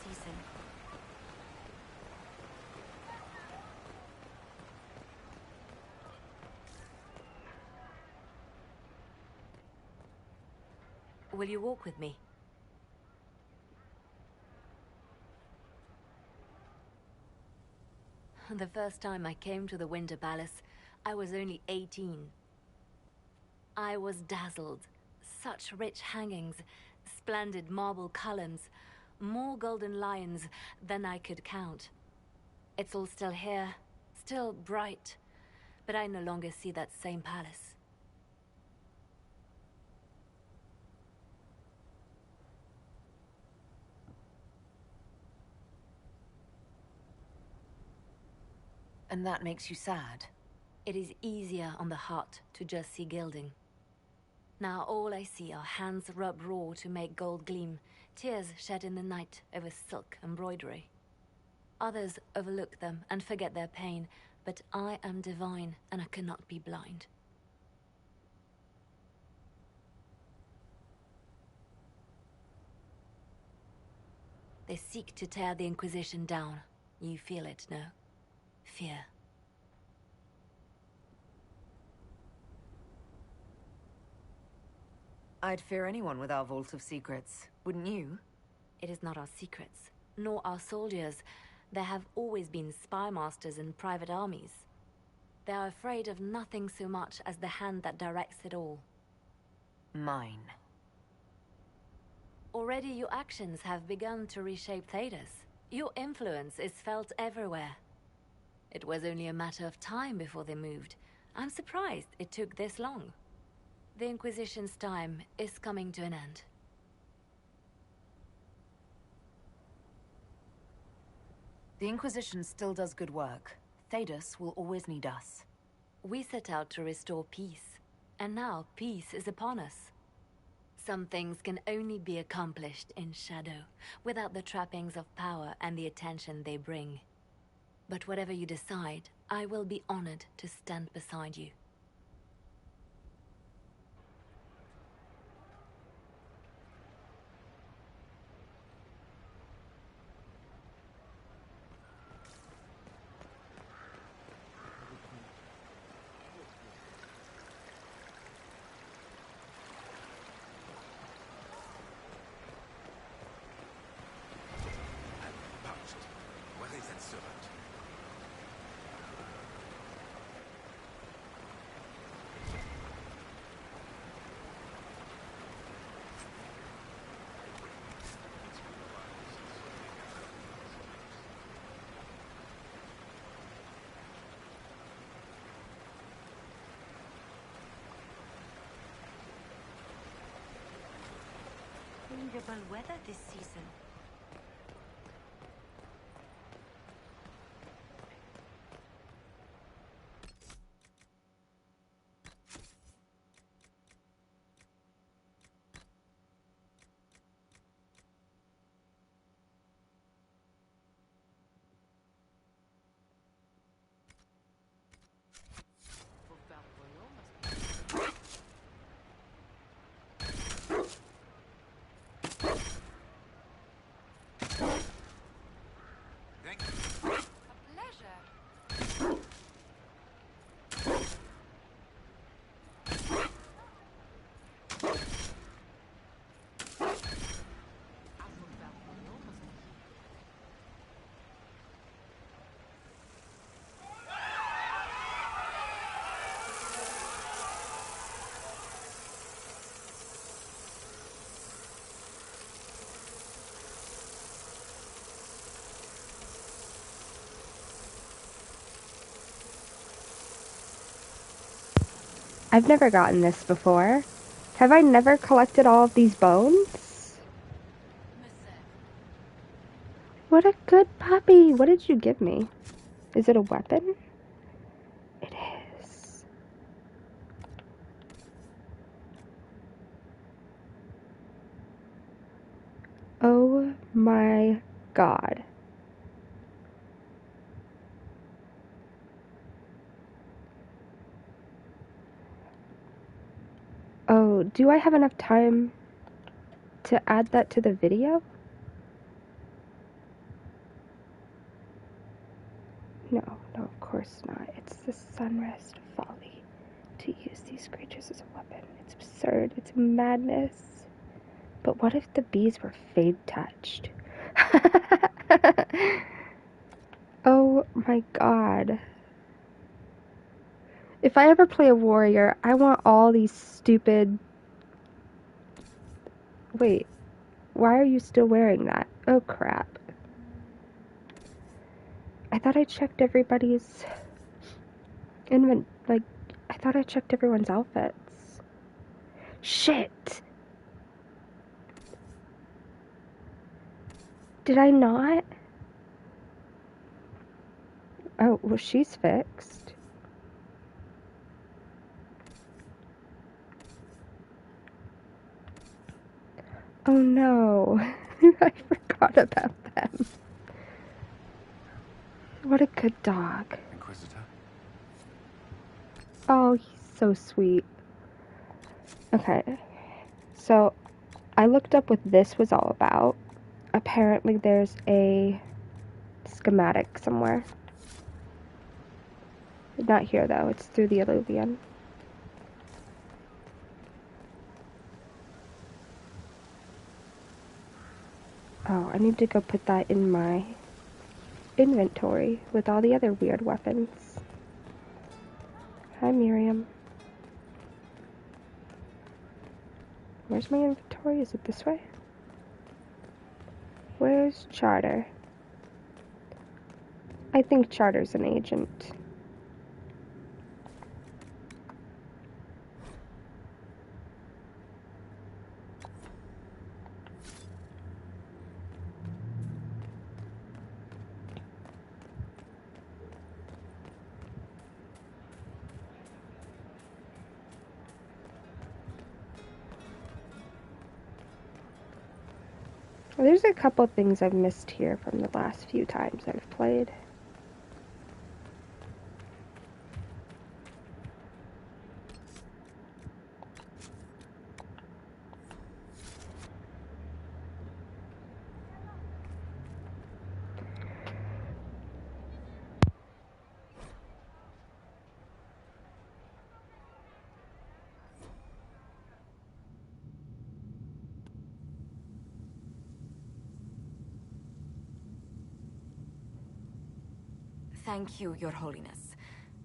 season. Will you walk with me? The first time I came to the Winter Palace, I was only 18. I was dazzled. Such rich hangings, splendid marble columns, more golden lions than I could count. It's all still here, still bright, but I no longer see that same palace. And that makes you sad? It is easier on the heart to just see gilding. Now all I see are hands rubbed raw to make gold gleam, tears shed in the night over silk embroidery. Others overlook them and forget their pain, but I am divine and I cannot be blind. They seek to tear the Inquisition down. You feel it, no? Fear. I'd fear anyone with our vault of secrets, wouldn't you? It is not our secrets, nor our soldiers. There have always been spy masters and private armies. They are afraid of nothing so much as the hand that directs it all. Mine. Already your actions have begun to reshape Thedas. Your influence is felt everywhere. It was only a matter of time before they moved. I'm surprised it took this long. The Inquisition's time is coming to an end. The Inquisition still does good work. Thedas will always need us. We set out to restore peace, and now peace is upon us. Some things can only be accomplished in shadow, without the trappings of power and the attention they bring. But whatever you decide, I will be honored to stand beside you. Where is that servant? Favorable weather this season. I've never gotten this before. Have I never collected all of these bones? What a good puppy! What did you give me? Is it a weapon? It is. Oh my god. Oh, do I have enough time to add that to the video? No, of course not. It's the sunrest folly to use these creatures as a weapon. It's absurd. It's madness. But what if the bees were fade-touched? Oh my god. If I ever play a warrior, I want all these stupid... Wait, why are you still wearing that? Oh crap. I thought I checked everybody's... I thought I checked everyone's outfits. Shit! Did I not? Oh, well, she's fixed. Oh no, I forgot about them. What a good dog. Inquisitor? Oh, he's so sweet. Okay, so I looked up what this was all about. Apparently there's a schematic somewhere. Not here though, it's through the Eluvian. Oh, I need to go put that in my inventory with all the other weird weapons. Hi, Miriam. Where's my inventory? Is it this way? Where's Charter? I think Charter's an agent. There's a couple things I've missed here from the last few times I've played. Thank you, Your Holiness.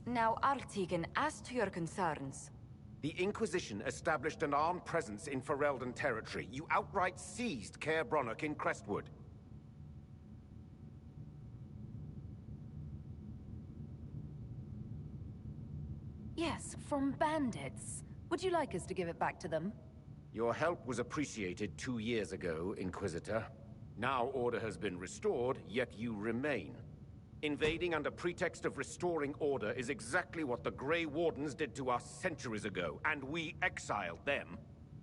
Now, Artigan, as to your concerns... The Inquisition established an armed presence in Ferelden territory. You outright seized Caer Bronach in Crestwood. Yes, from bandits. Would you like us to give it back to them? Your help was appreciated 2 years ago, Inquisitor. Now order has been restored, yet you remain. Invading under pretext of restoring order is exactly what the Grey Wardens did to us centuries ago, and we exiled them.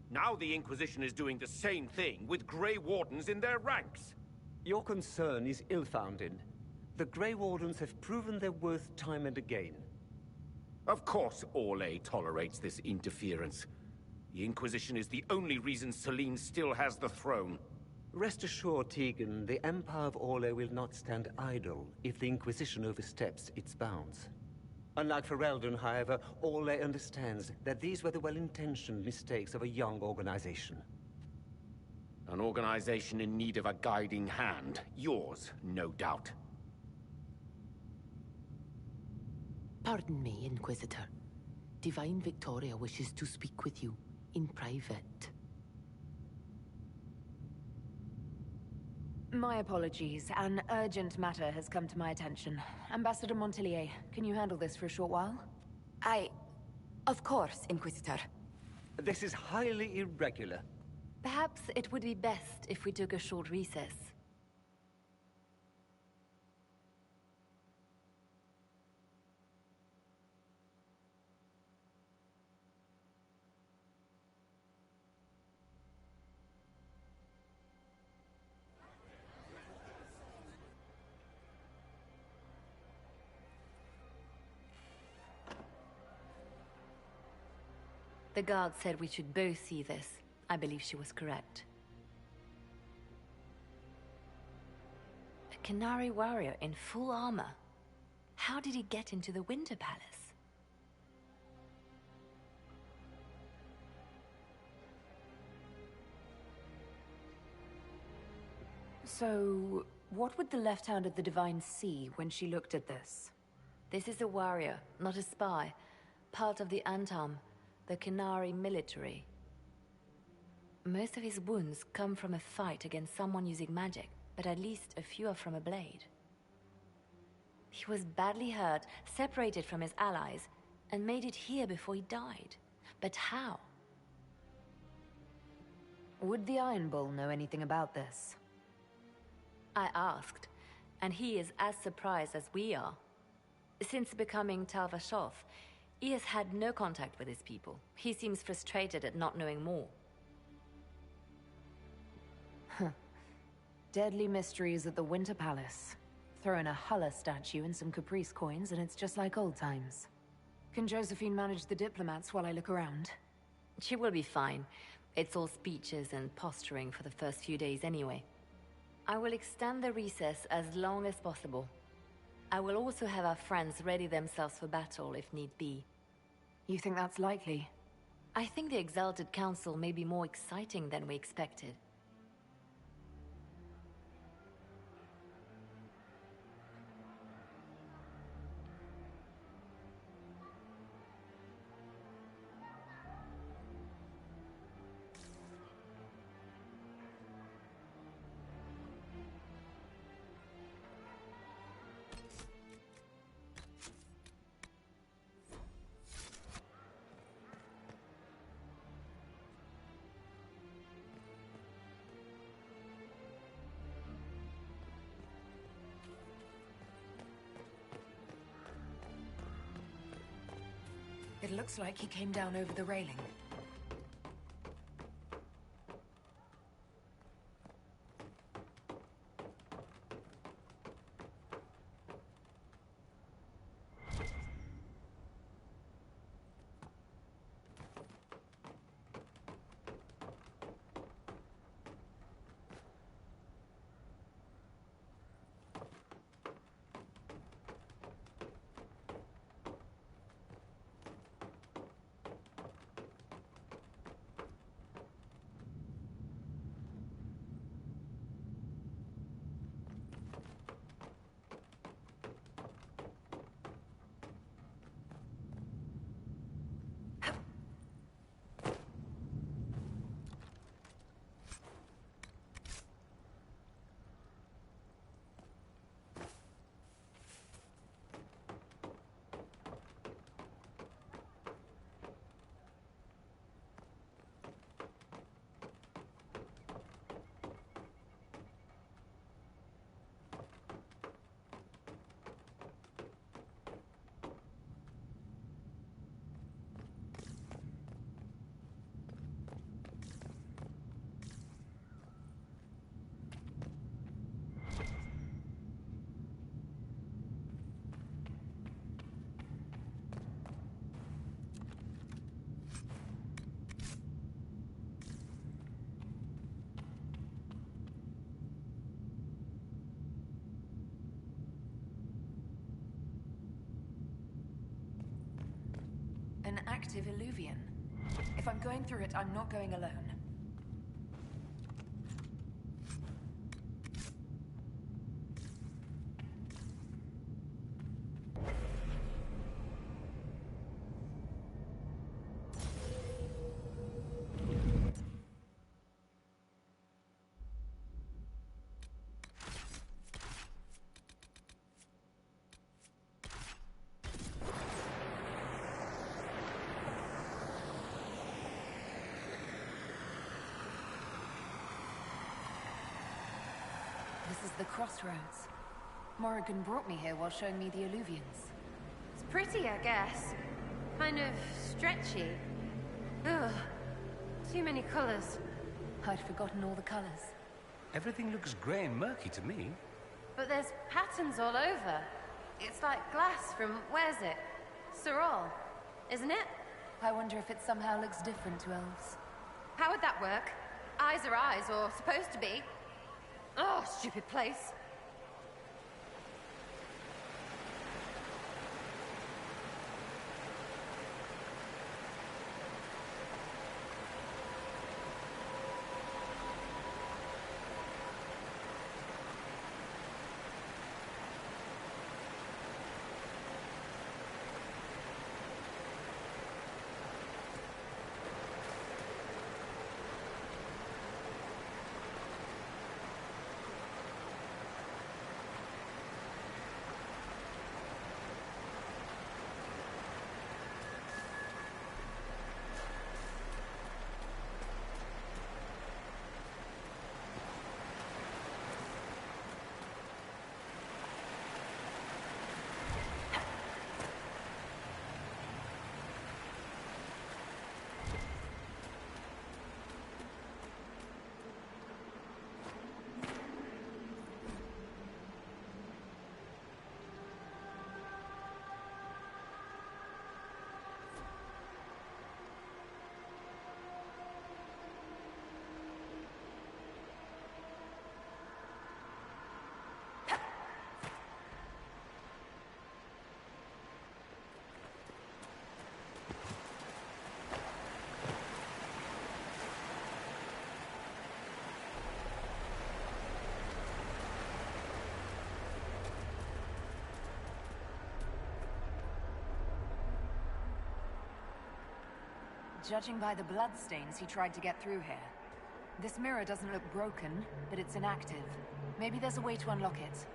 Now the Inquisition is doing the same thing with Grey Wardens in their ranks. Your concern is ill-founded. The Grey Wardens have proven their worth time and again. Of course Orlais tolerates this interference. The Inquisition is the only reason Selene still has the throne. Rest assured, Tegan, the Empire of Orlais will not stand idle if the Inquisition oversteps its bounds. Unlike Ferelden, however, Orlais understands that these were the well-intentioned mistakes of a young organization. An organization in need of a guiding hand. Yours, no doubt. Pardon me, Inquisitor. Divine Victoria wishes to speak with you in private. My apologies. An urgent matter has come to my attention. Ambassador Montelier, can you handle this for a short while? Of course, Inquisitor. This is highly irregular. Perhaps it would be best if we took a short recess. The guard said we should both see this. I believe she was correct. A Qunari warrior in full armor. How did he get into the Winter Palace? So, what would the left hand of the Divine see when she looked at this? This is a warrior, not a spy. Part of the Antam, the Qunari military. Most of his wounds come from a fight against someone using magic, but at least a few are from a blade. He was badly hurt, separated from his allies, and made it here before he died. But how? Would the Iron Bull know anything about this? I asked, and he is as surprised as we are. Since becoming Talvashov, he has had no contact with his people. He seems frustrated at not knowing more. Deadly mysteries at the Winter Palace. Throw in a Halla statue and some Caprice coins, and it's just like old times. Can Josephine manage the diplomats while I look around? She will be fine. It's all speeches and posturing for the first few days anyway. I will extend the recess as long as possible. I will also have our friends ready themselves for battle if need be. You think that's likely? I think the Exalted Council may be more exciting than we expected. It looks like he came down over the railing. An active eluvian. If I'm going through it, I'm not going alone. This is the Crossroads. Morrigan brought me here while showing me the eluvians. It's pretty, I guess. Kind of stretchy. Ugh. Too many colors. I'd forgotten all the colors. Everything looks grey and murky to me. But there's patterns all over. It's like glass from, where's it? Serral, isn't it? I wonder if it somehow looks different to elves. How would that work? Eyes are eyes, or supposed to be. Oh, stupid place. Judging by the bloodstains he tried to get through here. This mirror doesn't look broken, but it's inactive. Maybe there's a way to unlock it.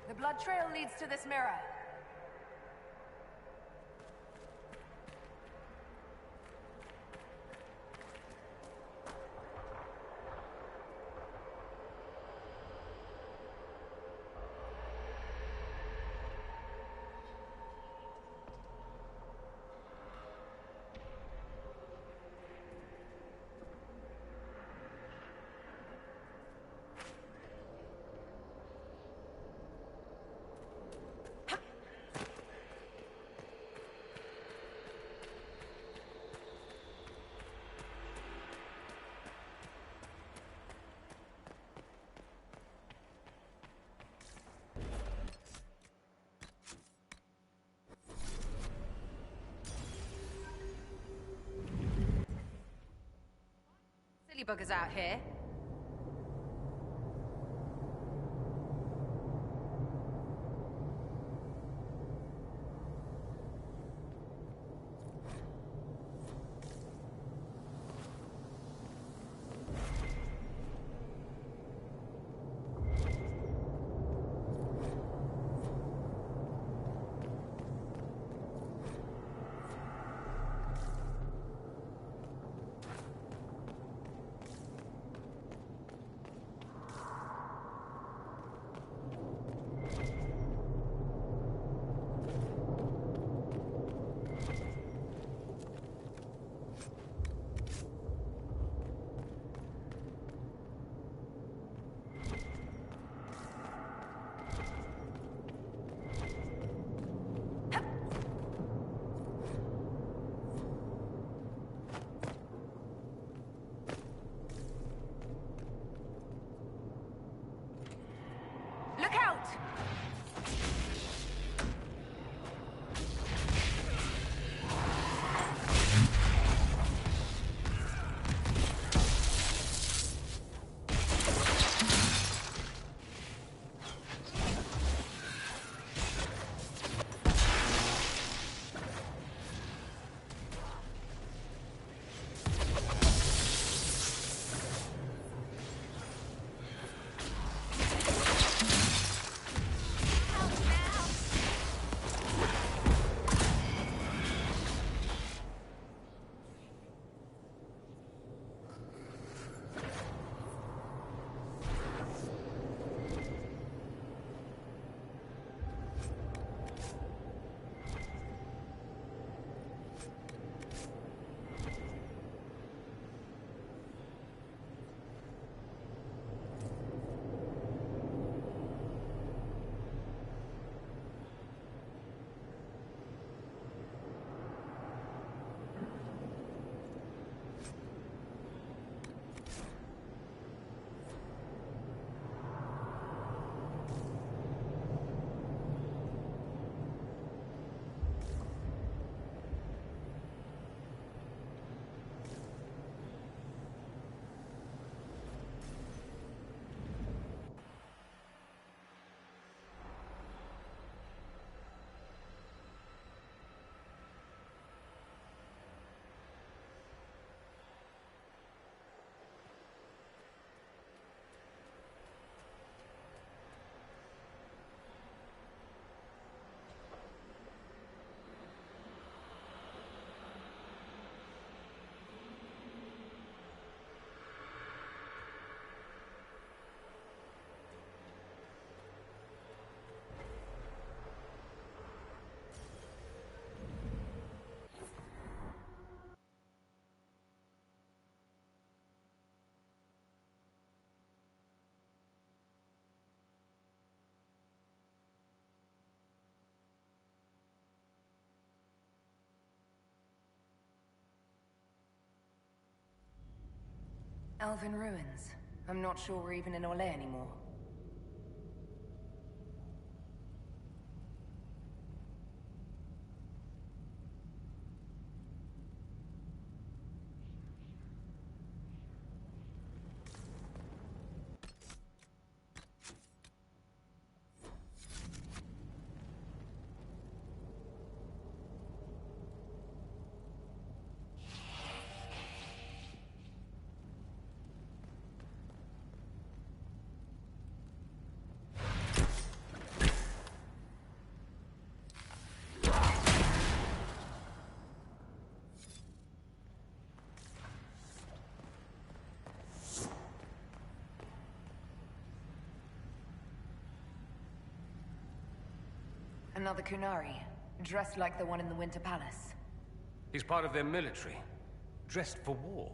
The blood trail leads to this mirror. Silly buggers out here. Elven ruins. I'm not sure we're even in Orlais anymore. Another Qunari, dressed like the one in the Winter Palace. He's part of their military, dressed for war.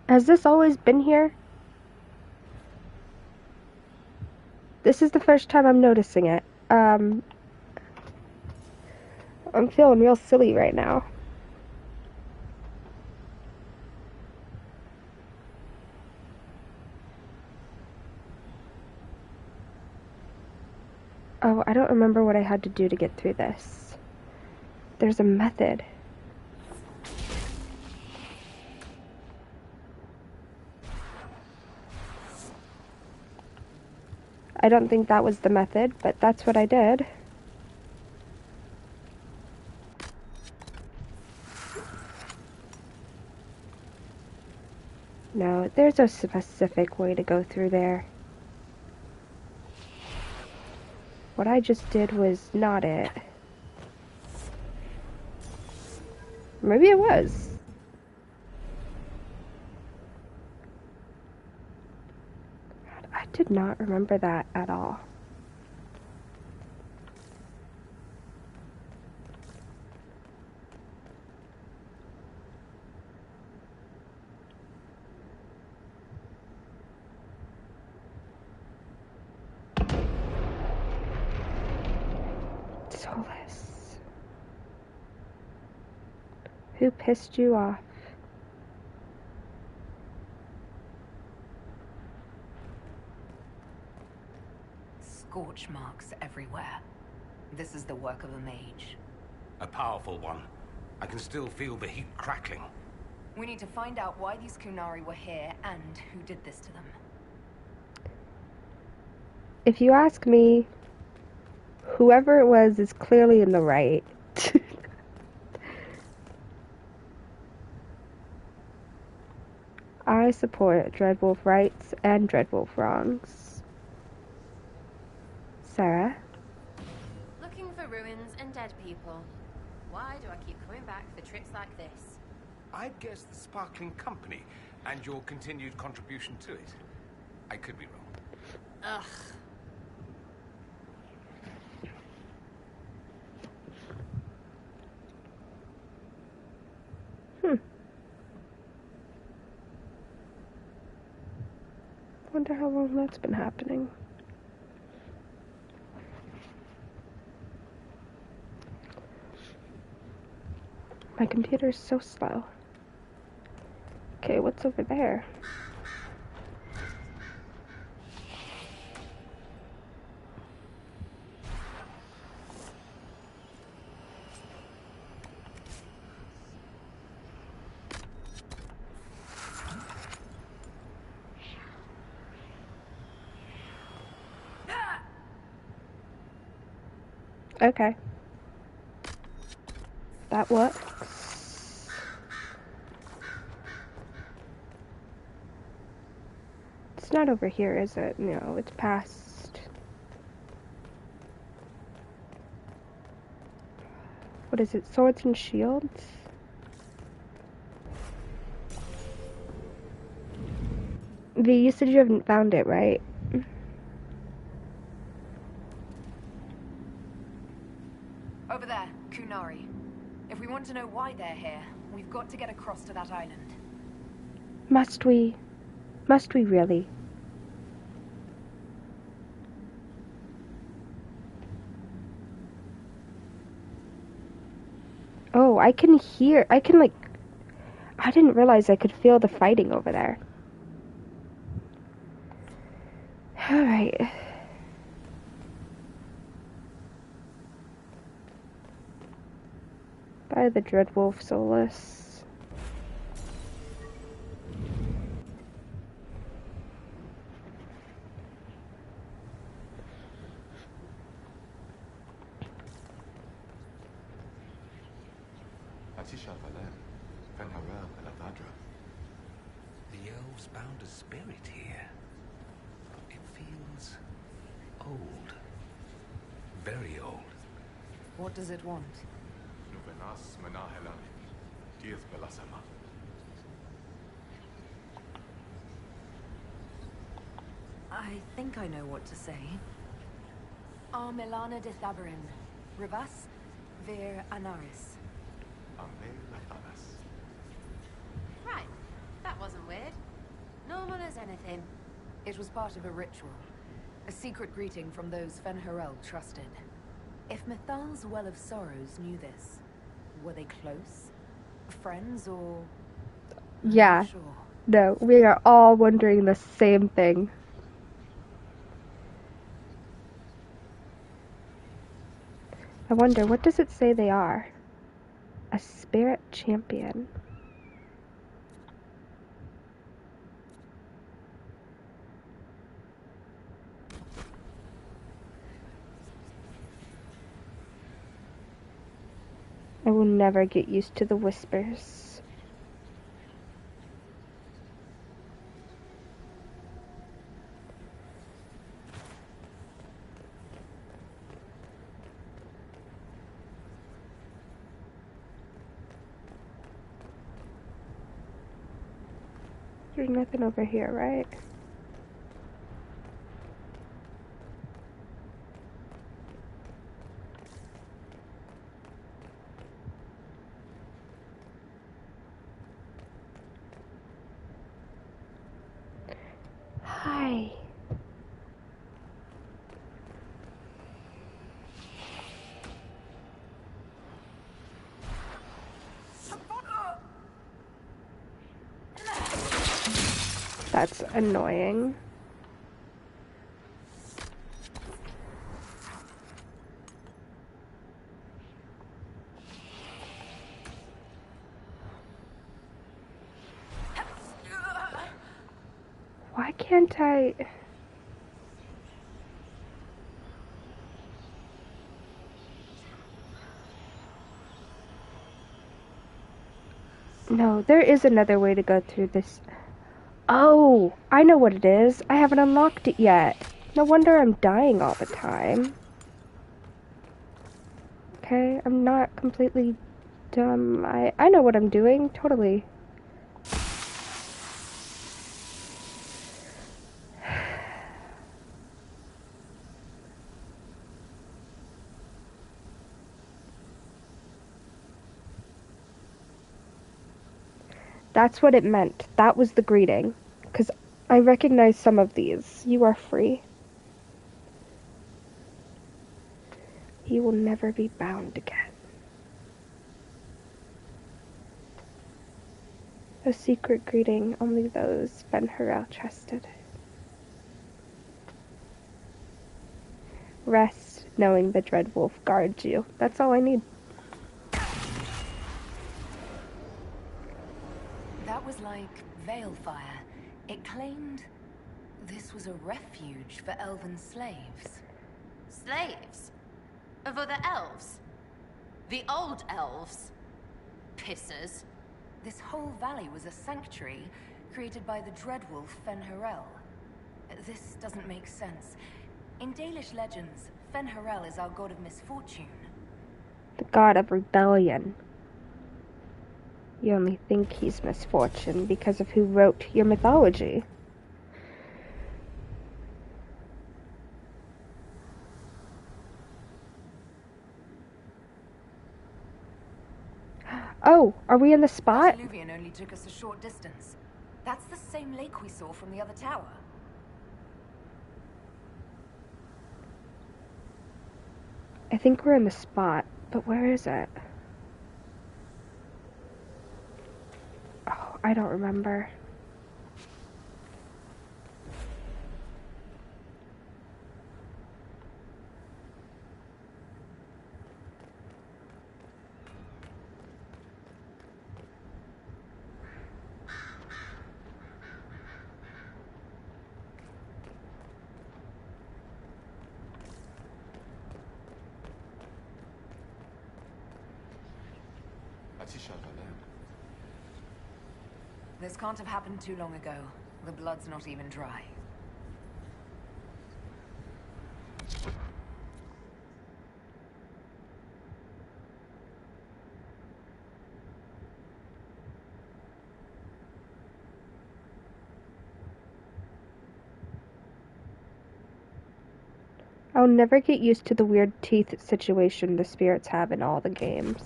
Has this always been here? This is the first time I'm noticing it. I'm feeling real silly right now. Oh, I don't remember what I had to do to get through this. There's a method. I don't think that was the method, but that's what I did. No, there's a specific way to go through there. What I just did was not it. Maybe it was. I did not remember that at all. Solas. Who pissed you off? Scorch marks everywhere. This is the work of a mage. A powerful one. I can still feel the heat crackling. We need to find out why these Qunari were here and who did this to them. If you ask me, whoever it was is clearly in the right. I support Dreadwolf rights and Dreadwolf wrongs. Sera? Looking for ruins and dead people. Why do I keep coming back for trips like this? I'd guess the Sparkling Company and your continued contribution to it. I could be wrong. Ugh. Wonder how long that's been happening. My computer's so slow. Okay, what's over there? Okay. That works. It's not over here, is it? No, it's past. What is it? Swords and shields? V, you said you haven't found it, right? Over there, Qunari. If we want to know why they're here, we've got to get across to that island. Must we? Must we really? Oh, I can like, I didn't realize I could feel the fighting over there. Alright. By the Dreadwolf Solas. The elves bound a spirit here. It feels old. Very old. What does it want? I think I know what to say. Armelana de Thabarin. Rivas vir Anaris. Right. That wasn't weird. Normal as anything. It was part of a ritual. A secret greeting from those Fen'Harel trusted. If Mithal's Well of Sorrows knew this, were they close? Friends or... Yeah. Sure. No, we are all wondering the same thing. I wonder, what does it say they are? A spirit champion. I will never get used to the whispers. There's nothing over here, right? Hi. That's annoying. Why can't I... No, there is another way to go through this. Oh, I know what it is. I haven't unlocked it yet. No wonder I'm dying all the time. Okay, I'm not completely dumb. I know what I'm doing, totally. That's what it meant. That was the greeting. Because I recognize some of these. You are free. You will never be bound again. A secret greeting only those Fen'Harel trusted. Rest knowing the Dreadwolf guards you. That's all I need. That was like Veilfire. It claimed this was a refuge for elven slaves. Slaves? Of other elves? The old elves? Pissers. This whole valley was a sanctuary created by the Dreadwolf Fen'Harel. This doesn't make sense. In Dalish legends, Fen'Harel is our god of misfortune. The god of rebellion. You only think he's misfortune because of who wrote your mythology. Oh, are we in the spot? That Eluvian only took us a short distance. That's the same lake we saw from the other tower. I think we're in the spot, but where is it? Oh, I don't remember. This can't have happened too long ago. The blood's not even dry. I'll never get used to the weird teeth situation the spirits have in all the games.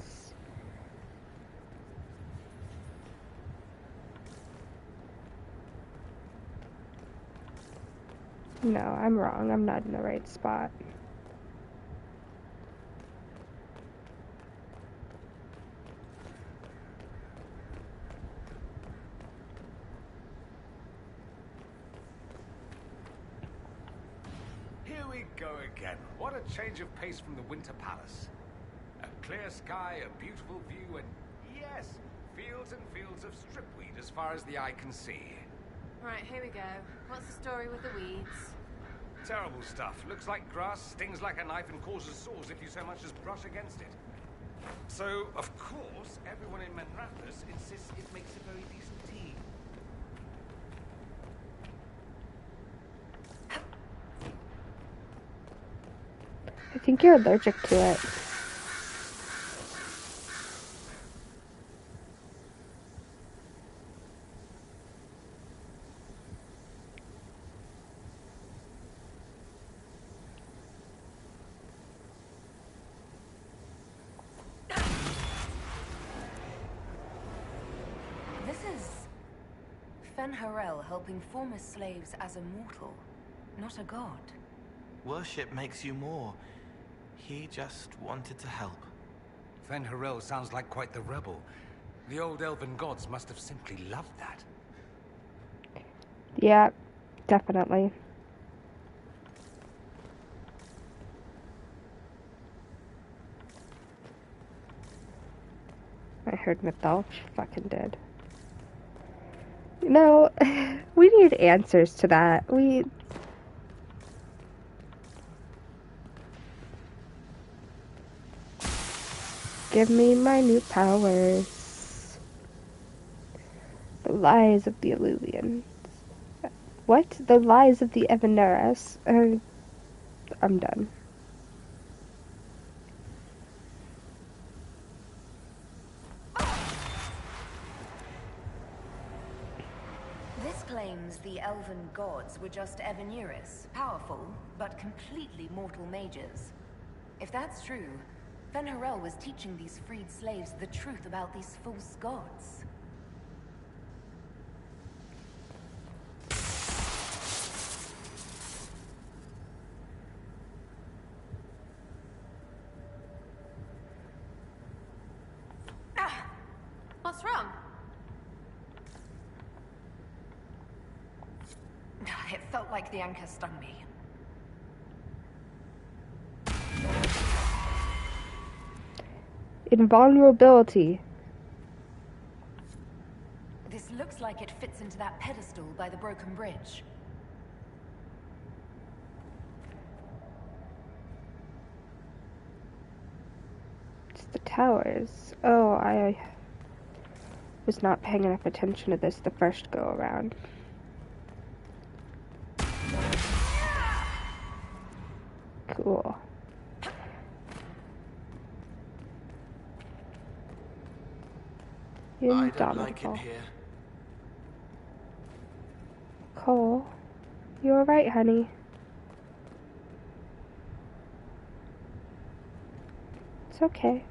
No, I'm wrong. I'm not in the right spot. Here we go again. What a change of pace from the Winter Palace. A clear sky, a beautiful view, and yes, fields and fields of stripweed as far as the eye can see. Right, here we go. What's the story with the weeds? Terrible stuff. Looks like grass, stings like a knife, and causes sores if you so much as brush against it. So, of course, everyone in Manrathus insists it makes a very decent tea. I think you're allergic to it. Ferelden helping former slaves as a mortal, not a god. Worship makes you more. He just wanted to help. Ferelden sounds like quite the rebel. The old elven gods must have simply loved that. Yeah, definitely. I heard Mythal. She fucking did. You know, we need answers to that. Give me my new powers. The lies of the Eluvians. What? The lies of the Evanuris? I'm done. This claims the elven gods were just Evanuris, powerful, but completely mortal mages. If that's true, Ferelden was teaching these freed slaves the truth about these false gods. What's wrong? It felt like the anchor stung me. Invulnerability. This looks like it fits into that pedestal by the broken bridge. It's the towers. Oh, I was not paying enough attention to this the first go around. Cool. I don't like it here. Cole, you alright, honey? It's okay.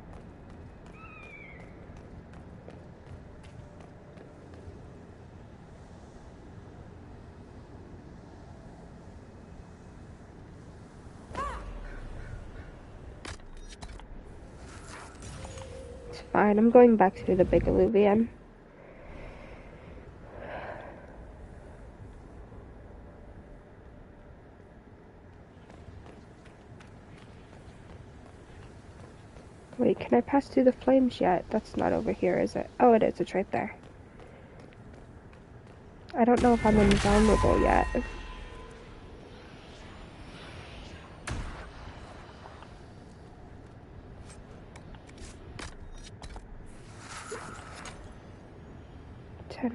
fine. I'm going back to the big Eluvian. Wait, can I pass through the flames yet? That's not over here, is it? Oh, it is. It's right there. I don't know if I'm invulnerable yet.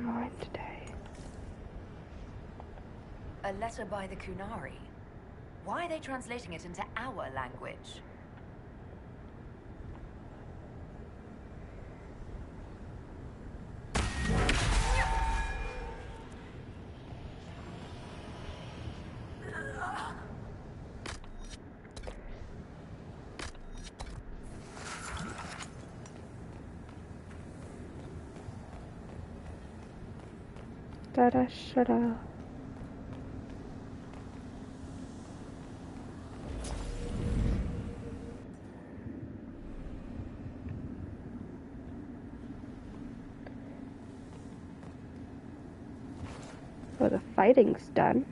More today. A letter by the Qunari. Why are they translating it into our language? Da-da-shada. Oh, the fighting's done.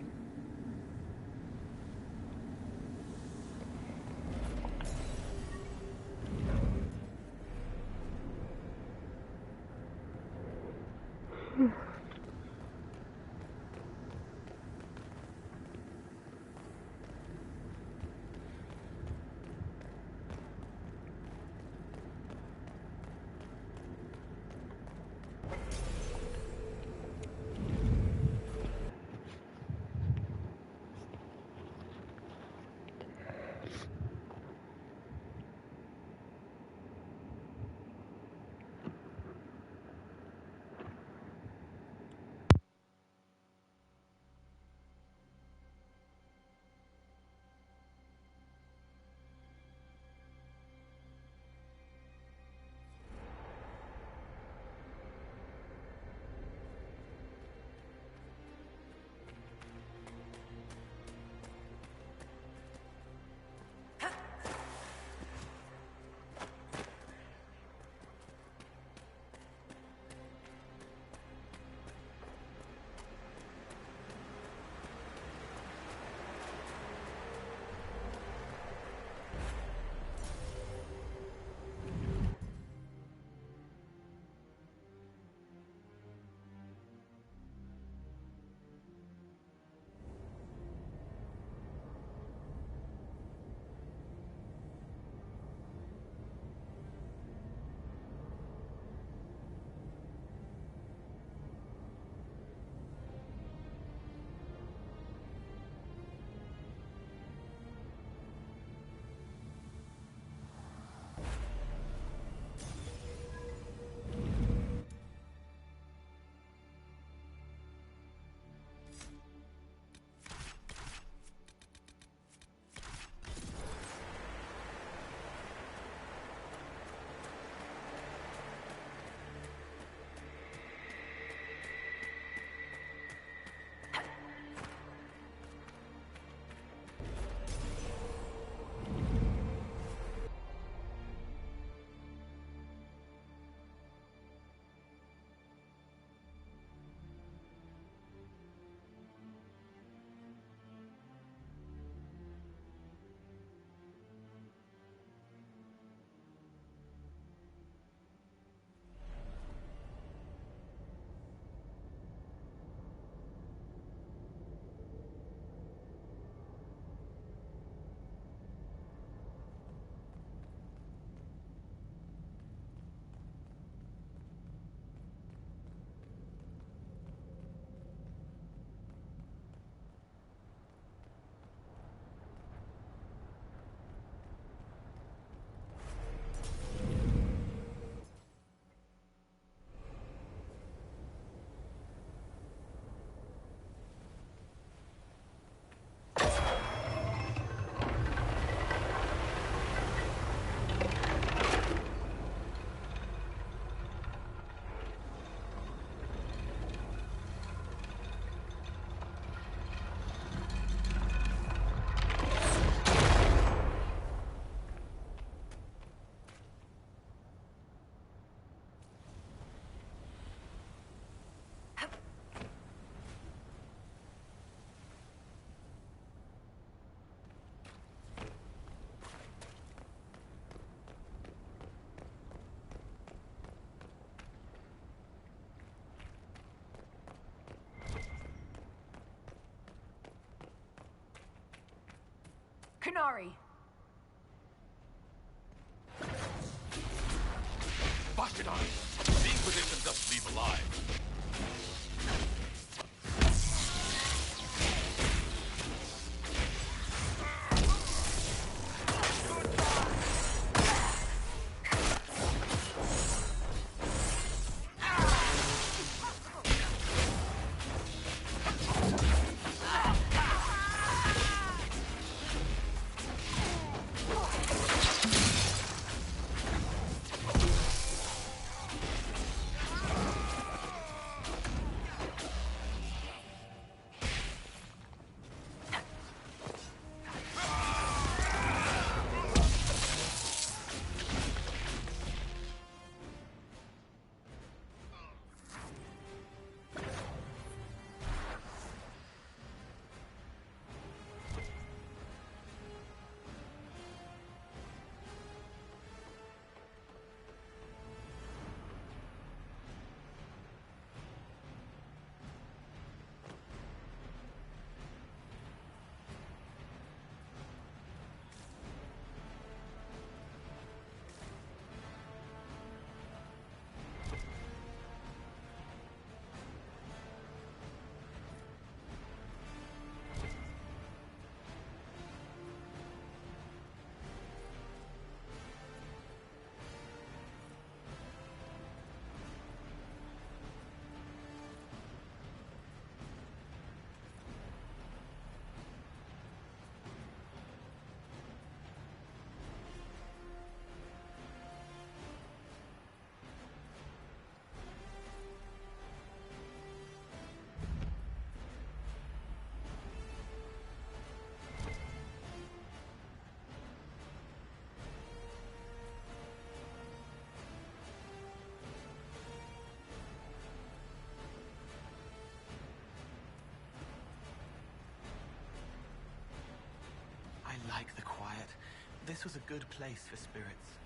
Qunari! Bastion! The Inquisition doesn't leave alive. I like the quiet. This was a good place for spirits.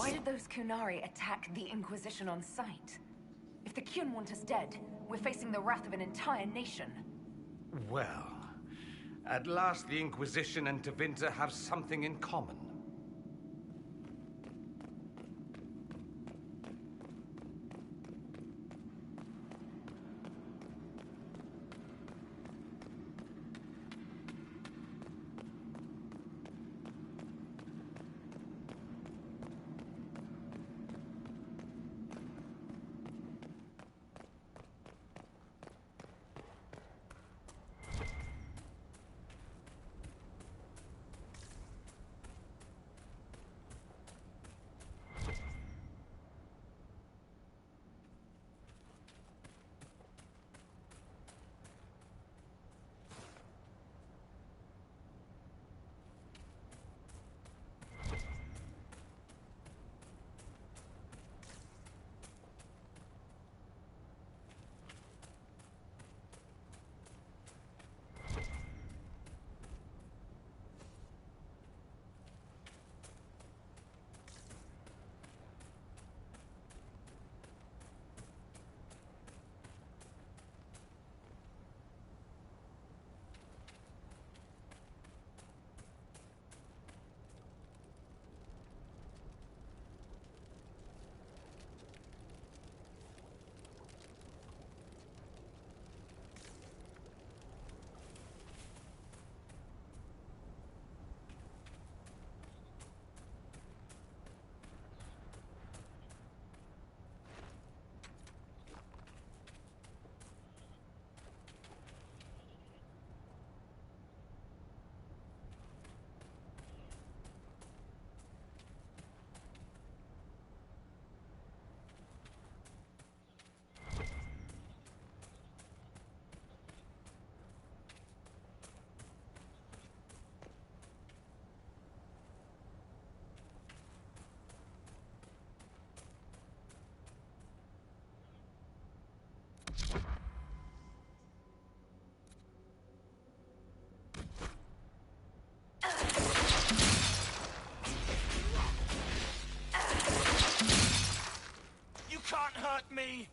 Why did those Qunari attack the Inquisition on sight? If the Qun want us dead, we're facing the wrath of an entire nation. Well, at last the Inquisition and Teventor have something in common. Can't hurt me!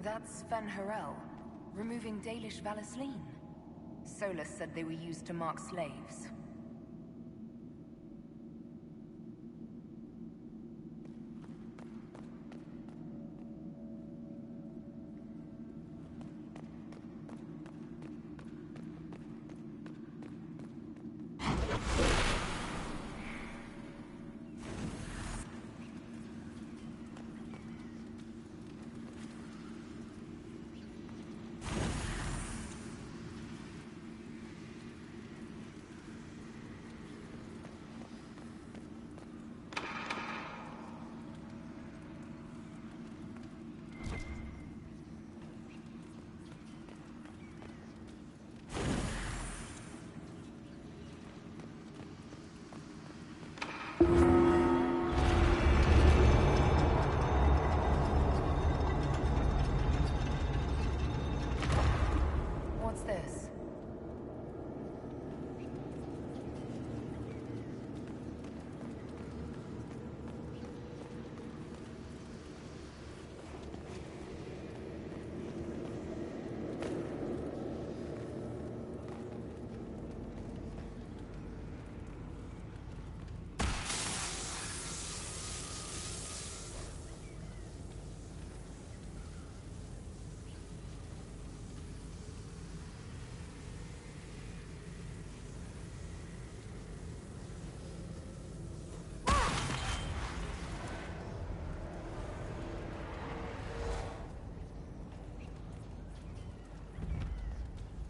That's Ferelden, removing Dalish vallislin. Solas said they were used to mark slaves. What's this?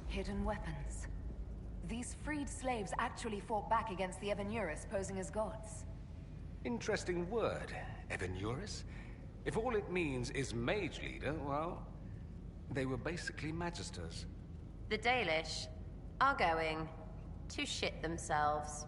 Hidden weapons. These freed slaves actually fought back against the Evanuris, posing as gods. Interesting word, Evanuris. If all it means is mage leader, well, they were basically magisters. The Dalish are going to shit themselves.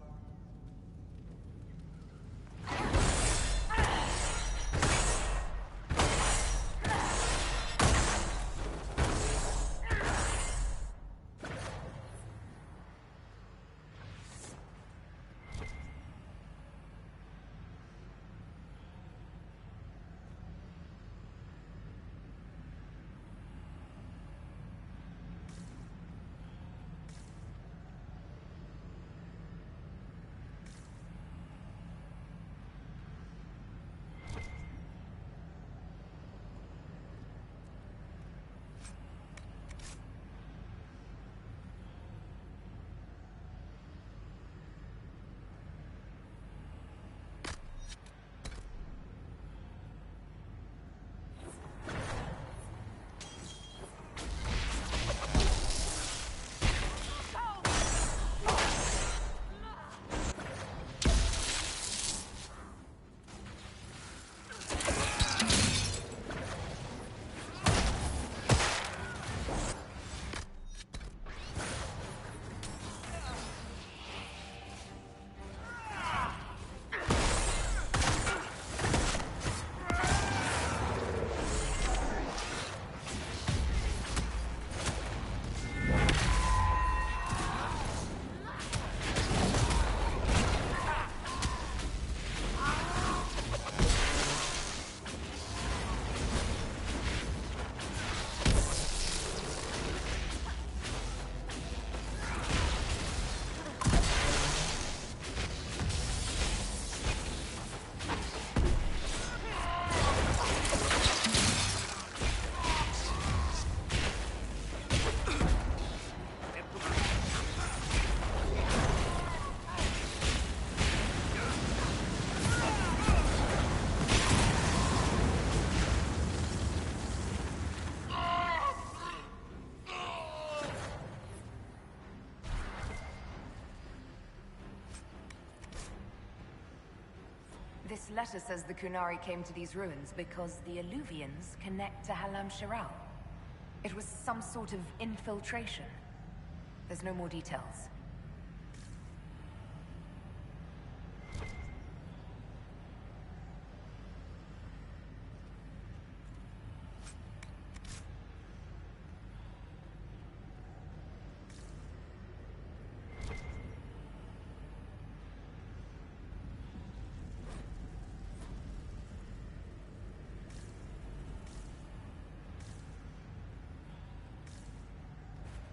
This letter says the Qunari came to these ruins because the Eluvians connect to Halla Hunt. It was some sort of infiltration. There's no more details.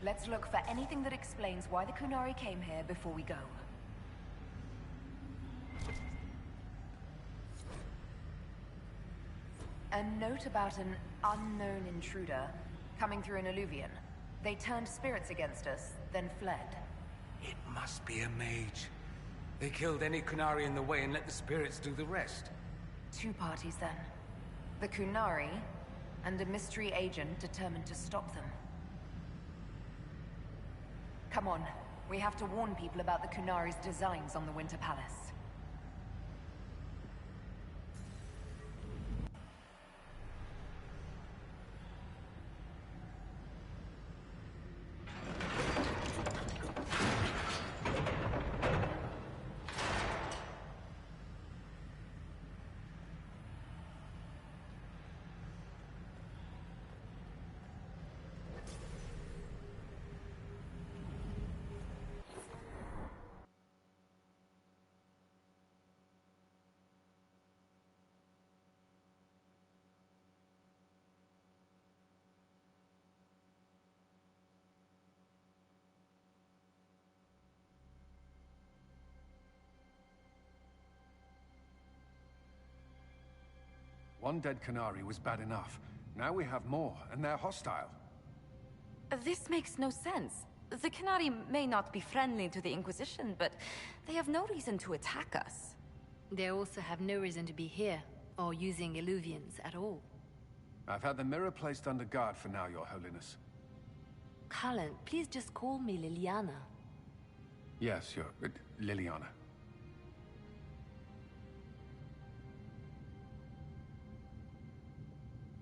Let's look for anything that explains why the Qunari came here before we go. A note about an unknown intruder coming through an Eluvian. They turned spirits against us, then fled. It must be a mage. They killed any Qunari in the way and let the spirits do the rest. Two parties then. The Qunari, and a mystery agent determined to stop them. Come on, we have to warn people about the Qunari's designs on the Winter Palace. One dead Qunari was bad enough. Now we have more, and they're hostile. This makes no sense. The Qunari may not be friendly to the Inquisition, but they have no reason to attack us. They also have no reason to be here, or using eluvians at all. I've had the mirror placed under guard for now, Your Holiness. Cullen, please just call me Leliana. Yes, Your... Leliana.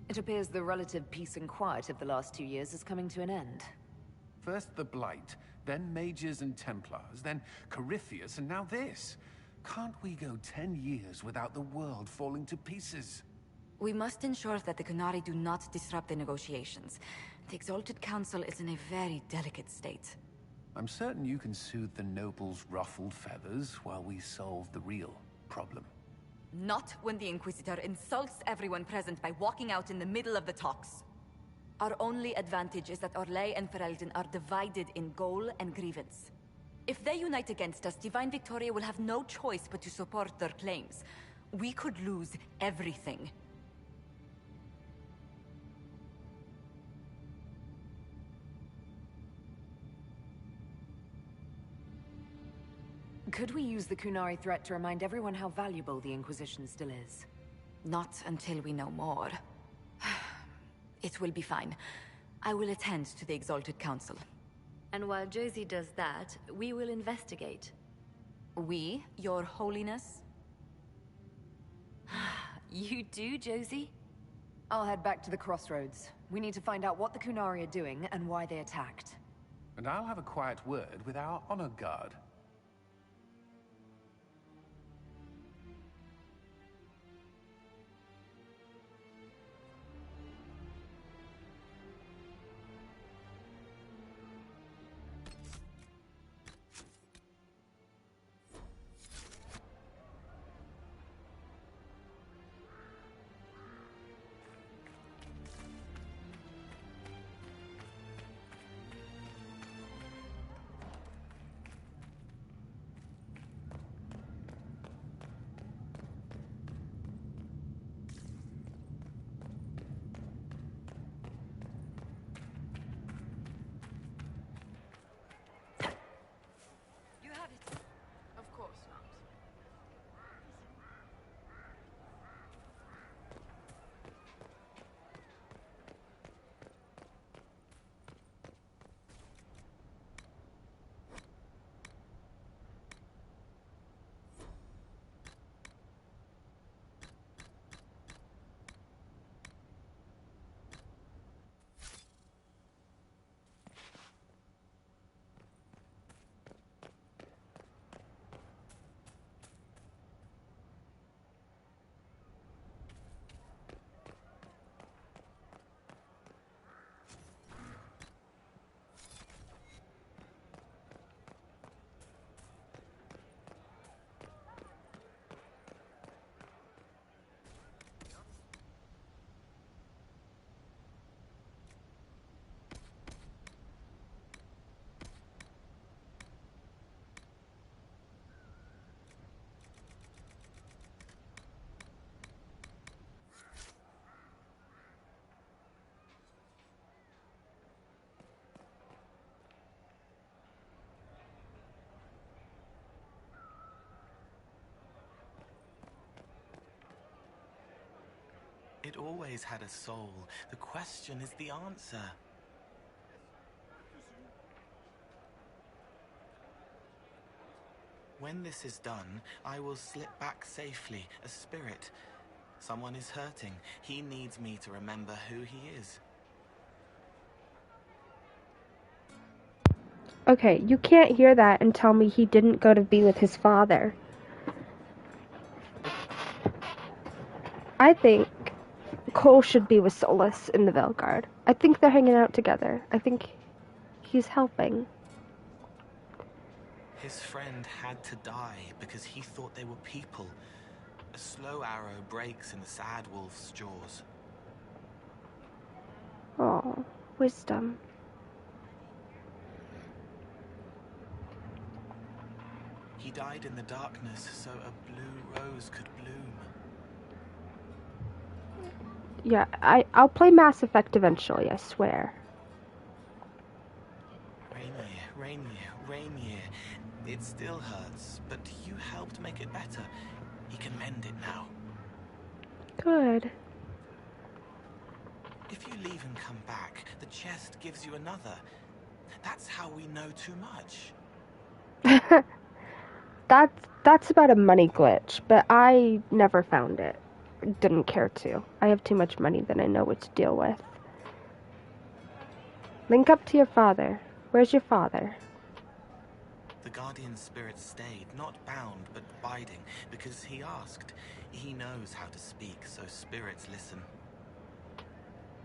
It appears the relative peace and quiet of the last 2 years is coming to an end. First the Blight, then Mages and Templars, then Corypheus, and now this. Can't we go 10 years without the world falling to pieces? We must ensure that the Qunari do not disrupt the negotiations. The Exalted Council is in a very delicate state. I'm certain you can soothe the nobles' ruffled feathers while we solve the real problem. Not when the Inquisitor insults everyone present by walking out in the middle of the talks. Our only advantage is that Orlais and Ferelden are divided in goal and grievance. If they unite against us, Divine Victoria will have no choice but to support their claims. We could lose everything. Could we use the Qunari threat to remind everyone how valuable the Inquisition still is? Not until we know more. It will be fine. I will attend to the Exalted Council. And while Josie does that, we will investigate. We, Your Holiness? You do, Josie? I'll head back to the Crossroads. We need to find out what the Qunari are doing and why they attacked. And I'll have a quiet word with our honor guard. It always had a soul. The question is the answer. When this is done, I will slip back safely, a spirit. Someone is hurting. He needs me to remember who he is. Okay, you can't hear that and tell me he didn't go to be with his father. I think Cole should be with Solas in the Veilguard. I think they're hanging out together. I think he's helping. His friend had to die because he thought they were people. A slow arrow breaks in the sad wolf's jaws. Oh, wisdom. He died in the darkness so a blue rose could bloom. Yeah, I'll play Mass Effect eventually, I swear. Rainier. It still hurts, but you helped make it better. He can mend it now. Good. If you leave and come back, the chest gives you another. That's how we know too much. That's about a money glitch, but I never found it. Didn't care to. I have too much money that I know what to deal with. Link up to your father. Where's your father? The guardian spirit stayed, not bound, but biding, because he asked. He knows how to speak, so spirits listen.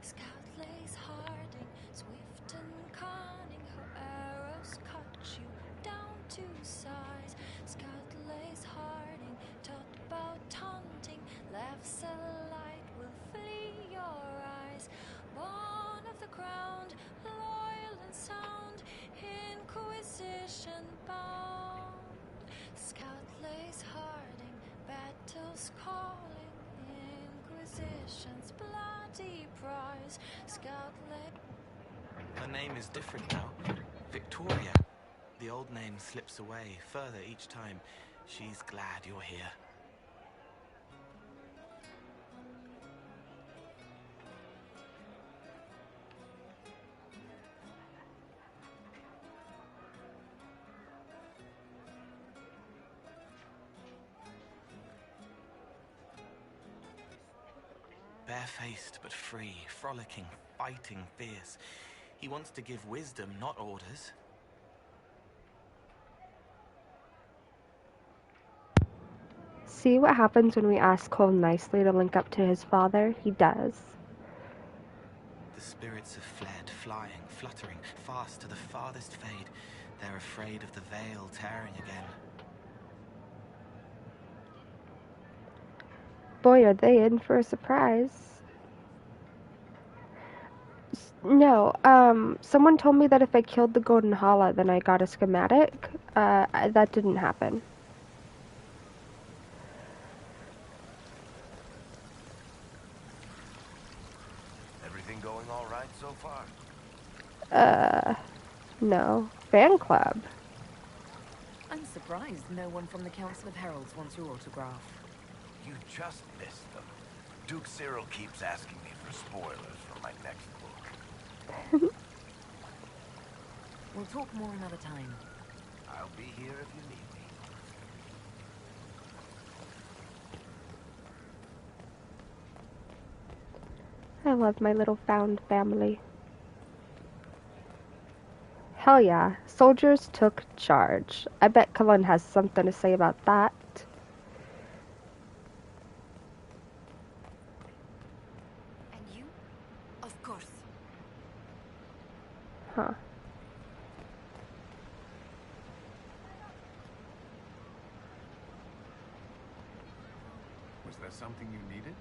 Scout lays harding, swift and cunning, her arrows cut you down to size. Scout lays harding, taught about hunting, laughs a light will flee your eyes. Born of the ground, loyal and sound, Inquisition bound. Scout lays harding, battles calling, Inquisition's bloody prize. Scout lay. Her name is different now. Victoria. The old name slips away further each time. She's glad you're here. Barefaced but free, frolicking, fighting, fierce. He wants to give wisdom, not orders. See what happens when we ask Cole nicely to link up to his father? He does. The spirits have fled, flying, fluttering, fast to the farthest fade. They're afraid of the veil tearing again. Boy, are they in for a surprise. No, someone told me that if I killed the Golden Halla, then I got a schematic. That didn't happen. Everything going all right so far? No. Fan club. I'm surprised no one from the Council of Heralds wants your autograph. You just missed them. Duke Cyril keeps asking me for spoilers for my next book. We'll talk more another time. I'll be here if you need me. I love my little found family. Hell yeah, soldiers took charge. I bet Cullen has something to say about that. And you? Of course. Huh. Was there something you needed?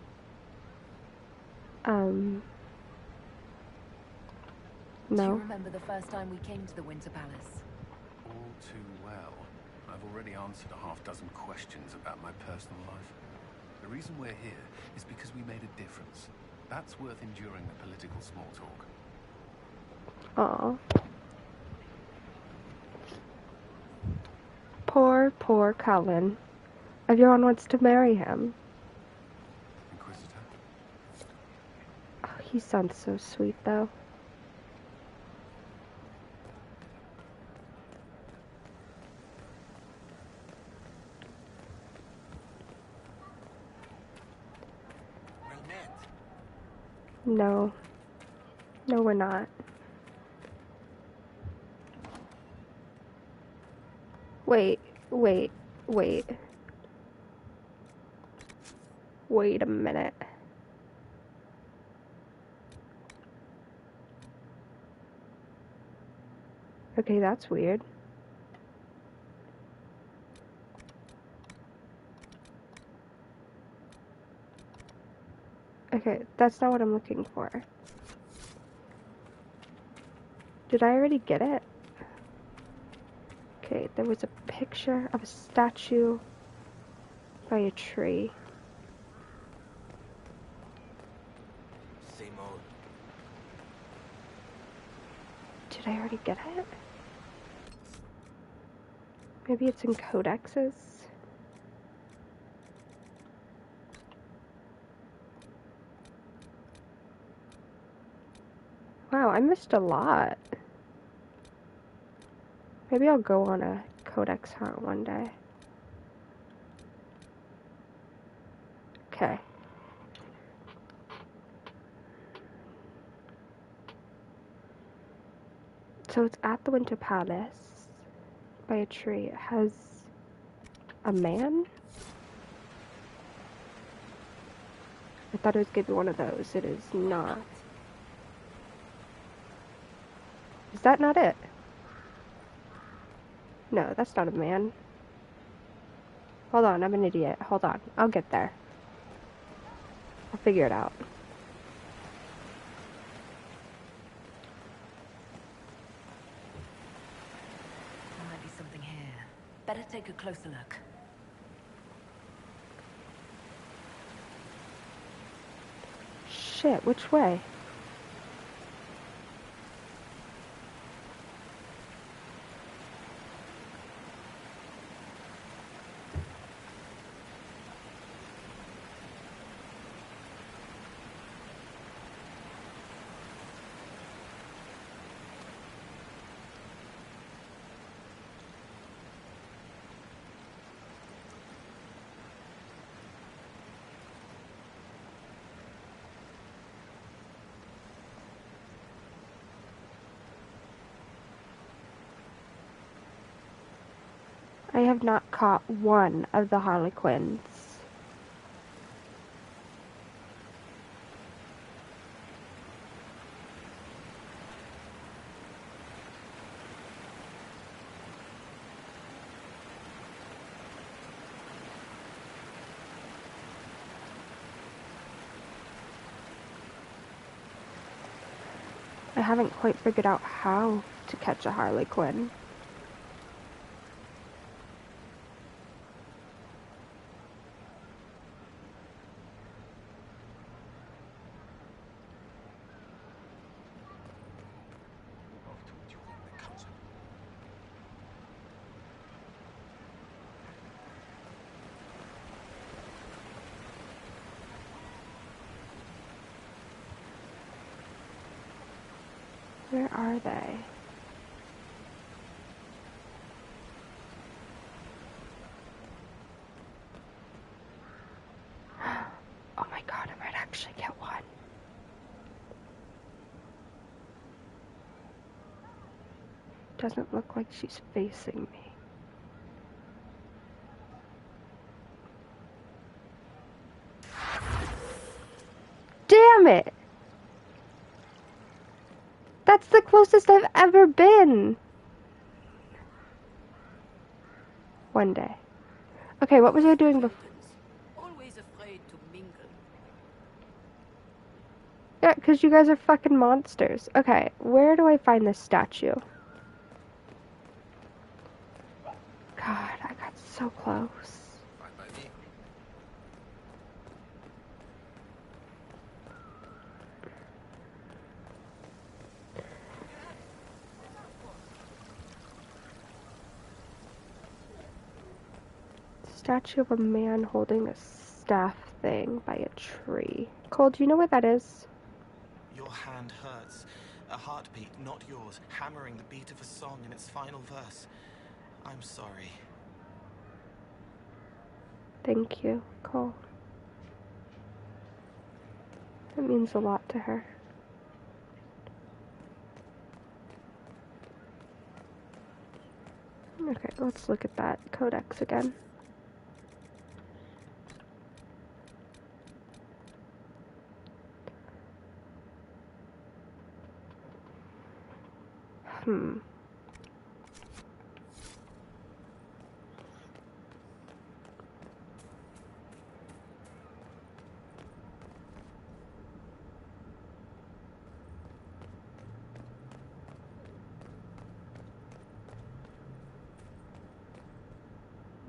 Do you No. remember the first time we came to the Winter Palace? All too well. I've already answered a half-dozen questions about my personal life. The reason we're here is because we made a difference. That's worth enduring the political small talk. Aw. Poor Cullen. Everyone wants to marry him. Inquisitor? He sounds so sweet, though. No. No, we're not. Wait. Wait a minute. Okay, that's weird. Okay, that's not what I'm looking for. Did I already get it? Okay, there was a picture of a statue by a tree. Same old. Did I already get it? Maybe it's in codexes? Wow, I missed a lot. Maybe I'll go on a codex hunt one day. Okay. So it's at the Winter Palace by a tree. It has a man? I thought it was gonna be one of those. It is not. Is that not it? No, that's not a man. Hold on, I'm an idiot. Hold on, I'll get there. I'll figure it out. There might be something here. Better take a closer look. Shit, which way? I have not caught one of the Harlequins. I haven't quite figured out how to catch a Harlequin. Where are they? Oh my god, I might actually get one. Doesn't look like she's facing me. Damn it! That's the closest I've ever been. One day. Okay, what was I doing before? Always afraid to mingle. Yeah, because you guys are fucking monsters. Okay, where do I find this statue? God, I got so close. Statue of a man holding a staff thing by a tree. Cole, do you know what that is? Your hand hurts. A heartbeat, not yours, hammering the beat of a song in its final verse. I'm sorry. Thank you, Cole. It means a lot to her. Okay, let's look at that codex again.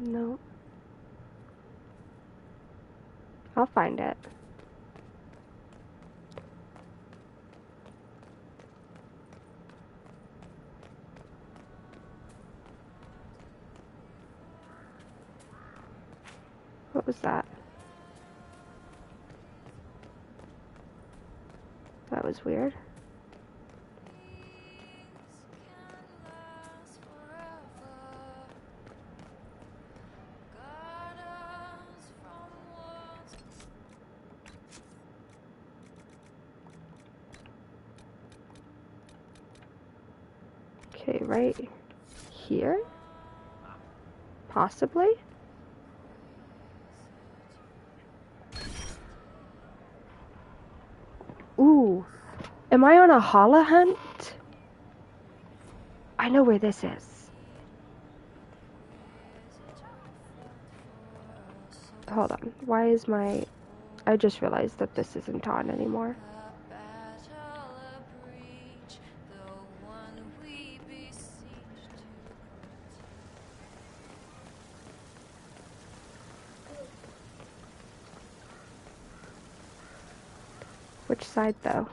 No. I'll find it. What was that? That was weird. Okay, right here? Possibly? Ooh. Am I on a Halla Hunt? I know where this is. Hold on. Why is my... I just realized that this isn't on anymore. Which side, though?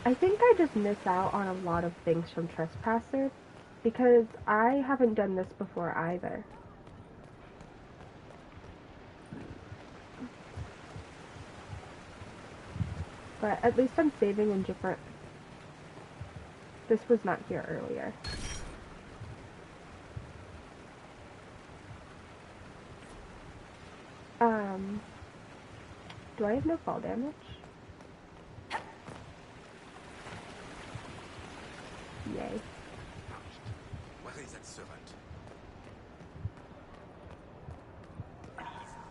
I think I just miss out on a lot of things from Trespasser, because I haven't done this before either. But at least I'm saving in different... This was not here earlier. Do I have no fall damage? Yay. Where is that servant?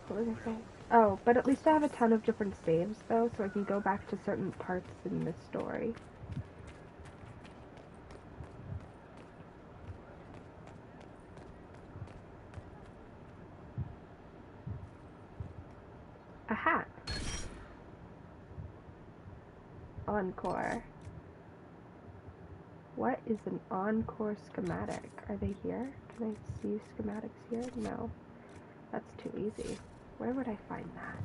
What was I saying? Oh, but at least I have a ton of different saves, though, so I can go back to certain parts in this story. A hat. Encore. What is an encore schematic? Are they here? Can I see schematics here? No. That's too easy. Where would I find that?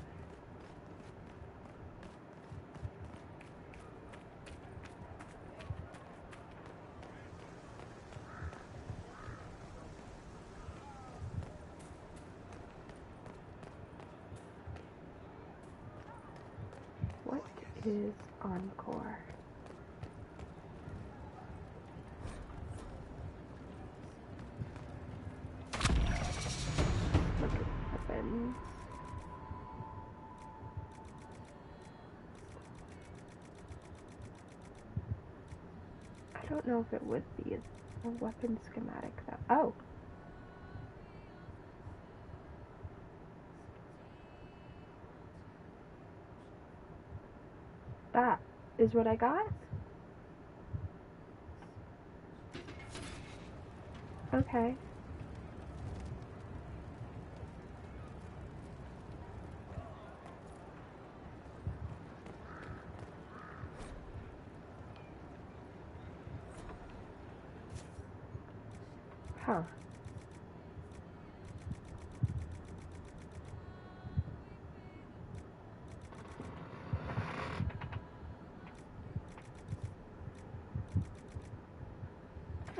What is encore? Look at weapons. I don't know if it would be a weapon schematic though. Oh! That is what I got? Okay. Huh.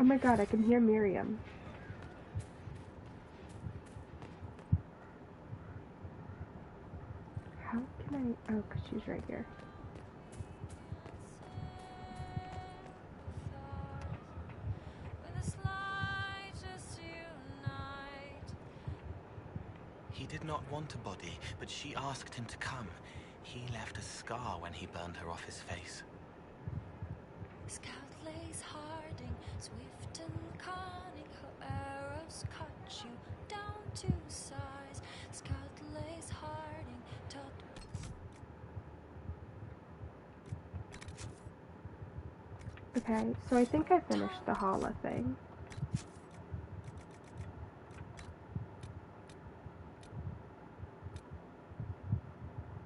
Oh my god, I can hear Miriam. How can I... Oh, because she's right here. He did not want a body, but she asked him to come. He left a scar when he burned her off his face. Scout lays harding, swift and cunning, her arrows cut you down to size. Scout lays harding, taught. Okay, so I think I finished the Halla thing.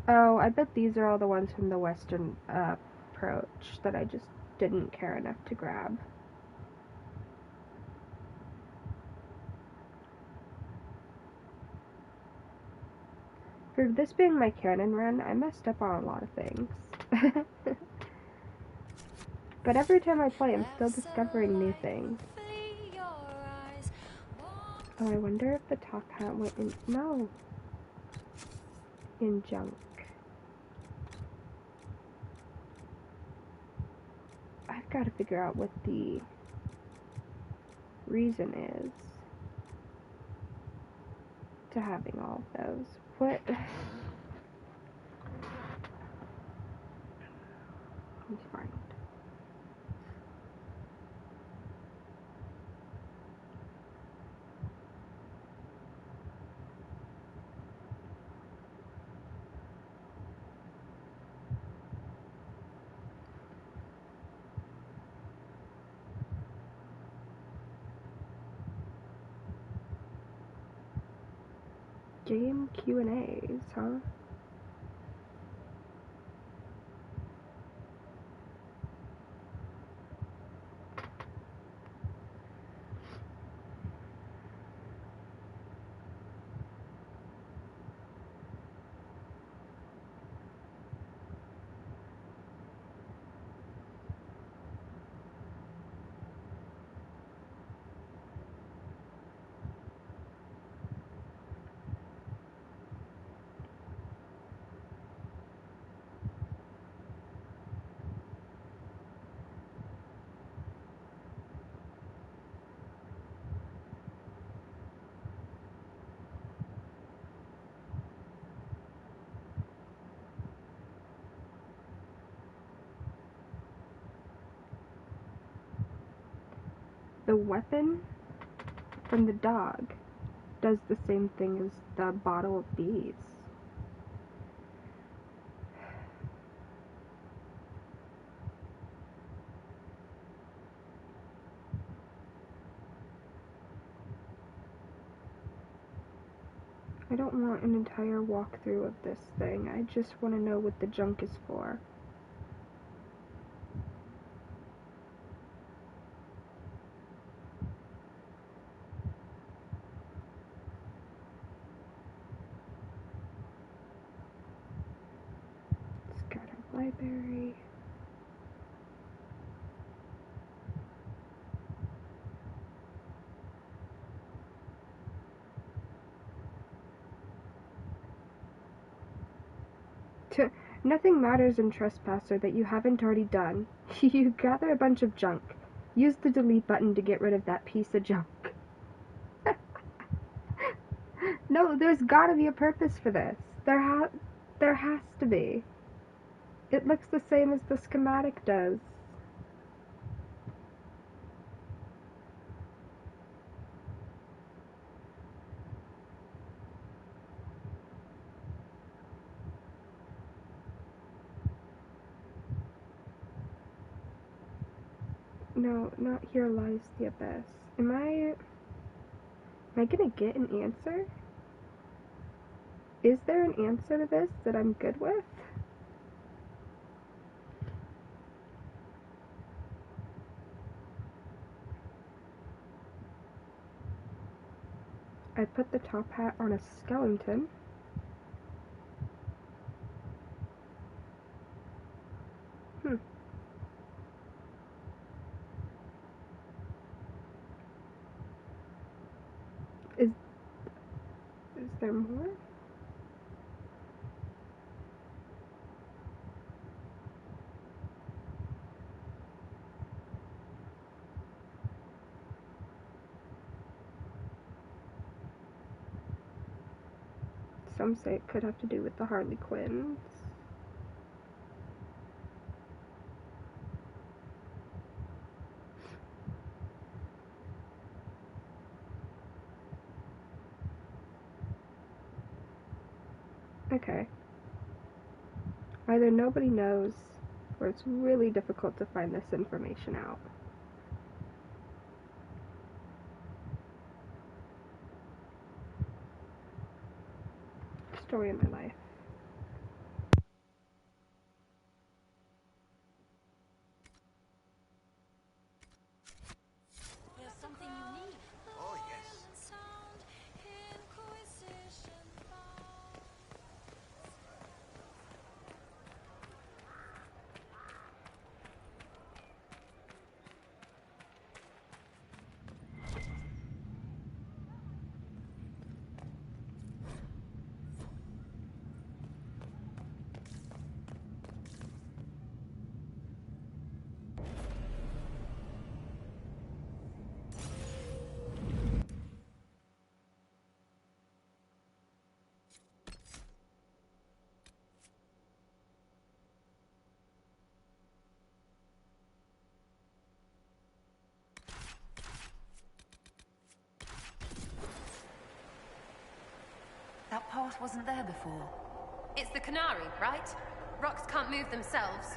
Oh, I bet these are all the ones from the western approach that I just didn't care enough to grab. For this being my Canon run, I messed up on a lot of things. But every time I play, I'm still discovering new things. Oh, I wonder if the top hat went in... No. In junk. I've got to figure out what the reason is to having all of those. What? Let's find. Game Q&As, huh? the weapon from the dog does the same thing as the bottle of bees. I don't want an entire walkthrough of this thing. I just want to know what the junk is for. Scattered library. Nothing matters in Trespasser that you haven't already done. You gather a bunch of junk. Use the delete button to get rid of that piece of junk. No, there's gotta be a purpose for this. There has to be. It looks the same as the schematic does. No, not here lies the abyss. Am I gonna get an answer? Is there an answer to this that I'm good with? I put the top hat on a skeleton. Is there more? Some say it could have to do with the Harlequins. Okay. Either nobody knows, or it's really difficult to find this information out. Story of my life. There's something you need. Oh, yes. That path wasn't there before. It's the Qunari, right? Rocks can't move themselves.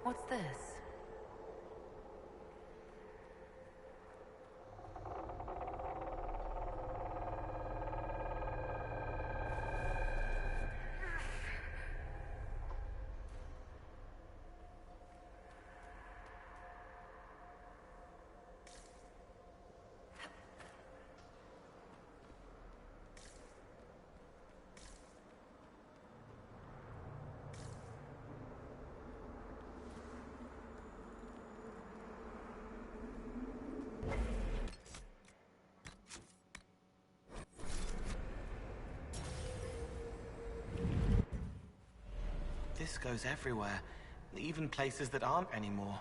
What's this? this goes everywhere, even places that aren't anymore.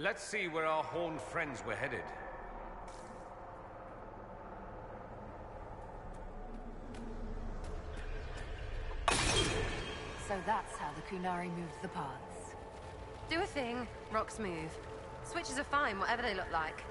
Let's see where our horned friends were headed. So that's how the Qunari moved the paths. Do a thing, rocks move. Switches are fine, whatever they look like.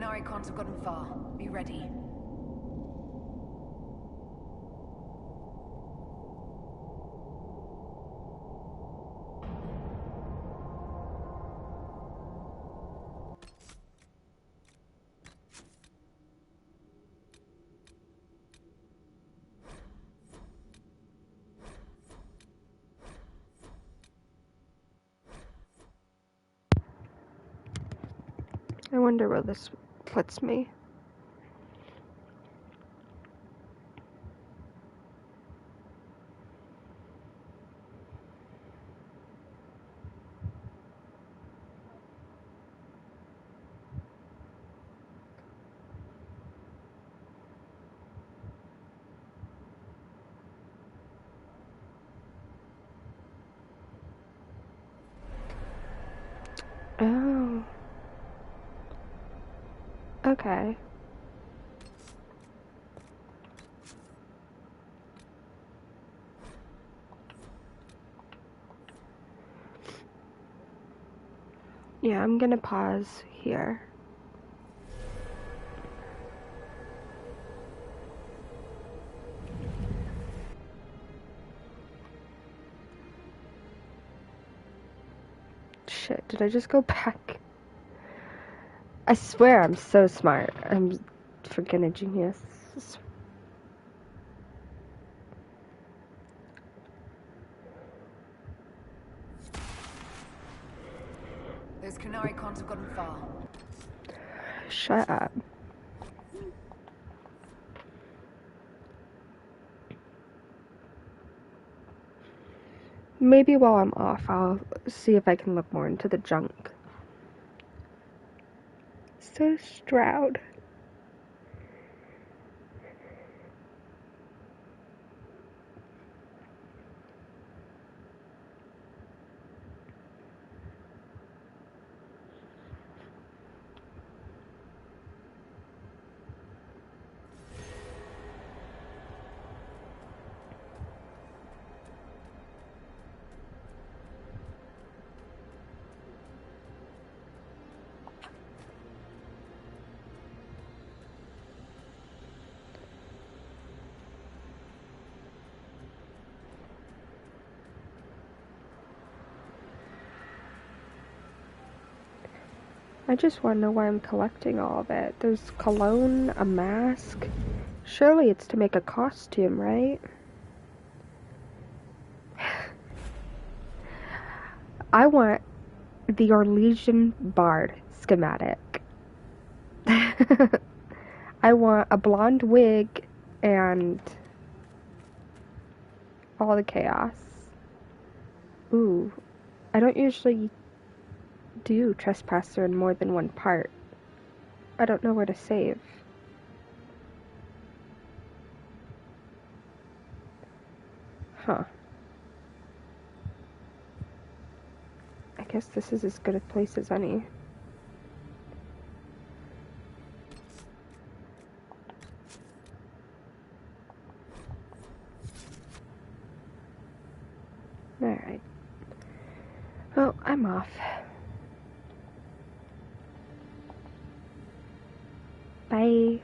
Qunari can't have gotten far. Be ready. I wonder where this puts me. Oh. Okay. Yeah, I'm gonna pause here. Shit, did I just go back? I swear I'm so smart. I'm freaking a genius. Those Qunari can't have gotten far. Shut up. Maybe while I'm off, I'll see if I can look more into the junk. So Stroud. I just want to know why I'm collecting all of it. There's cologne, a mask. Surely it's to make a costume, right? I want the Orlesian Bard schematic. I want a blonde wig and all the chaos. Ooh, I don't usually do Trespasser in more than one part. I don't know where to save. Huh. I guess this is as good a place as any. Alright. Well, I'm off. Bye.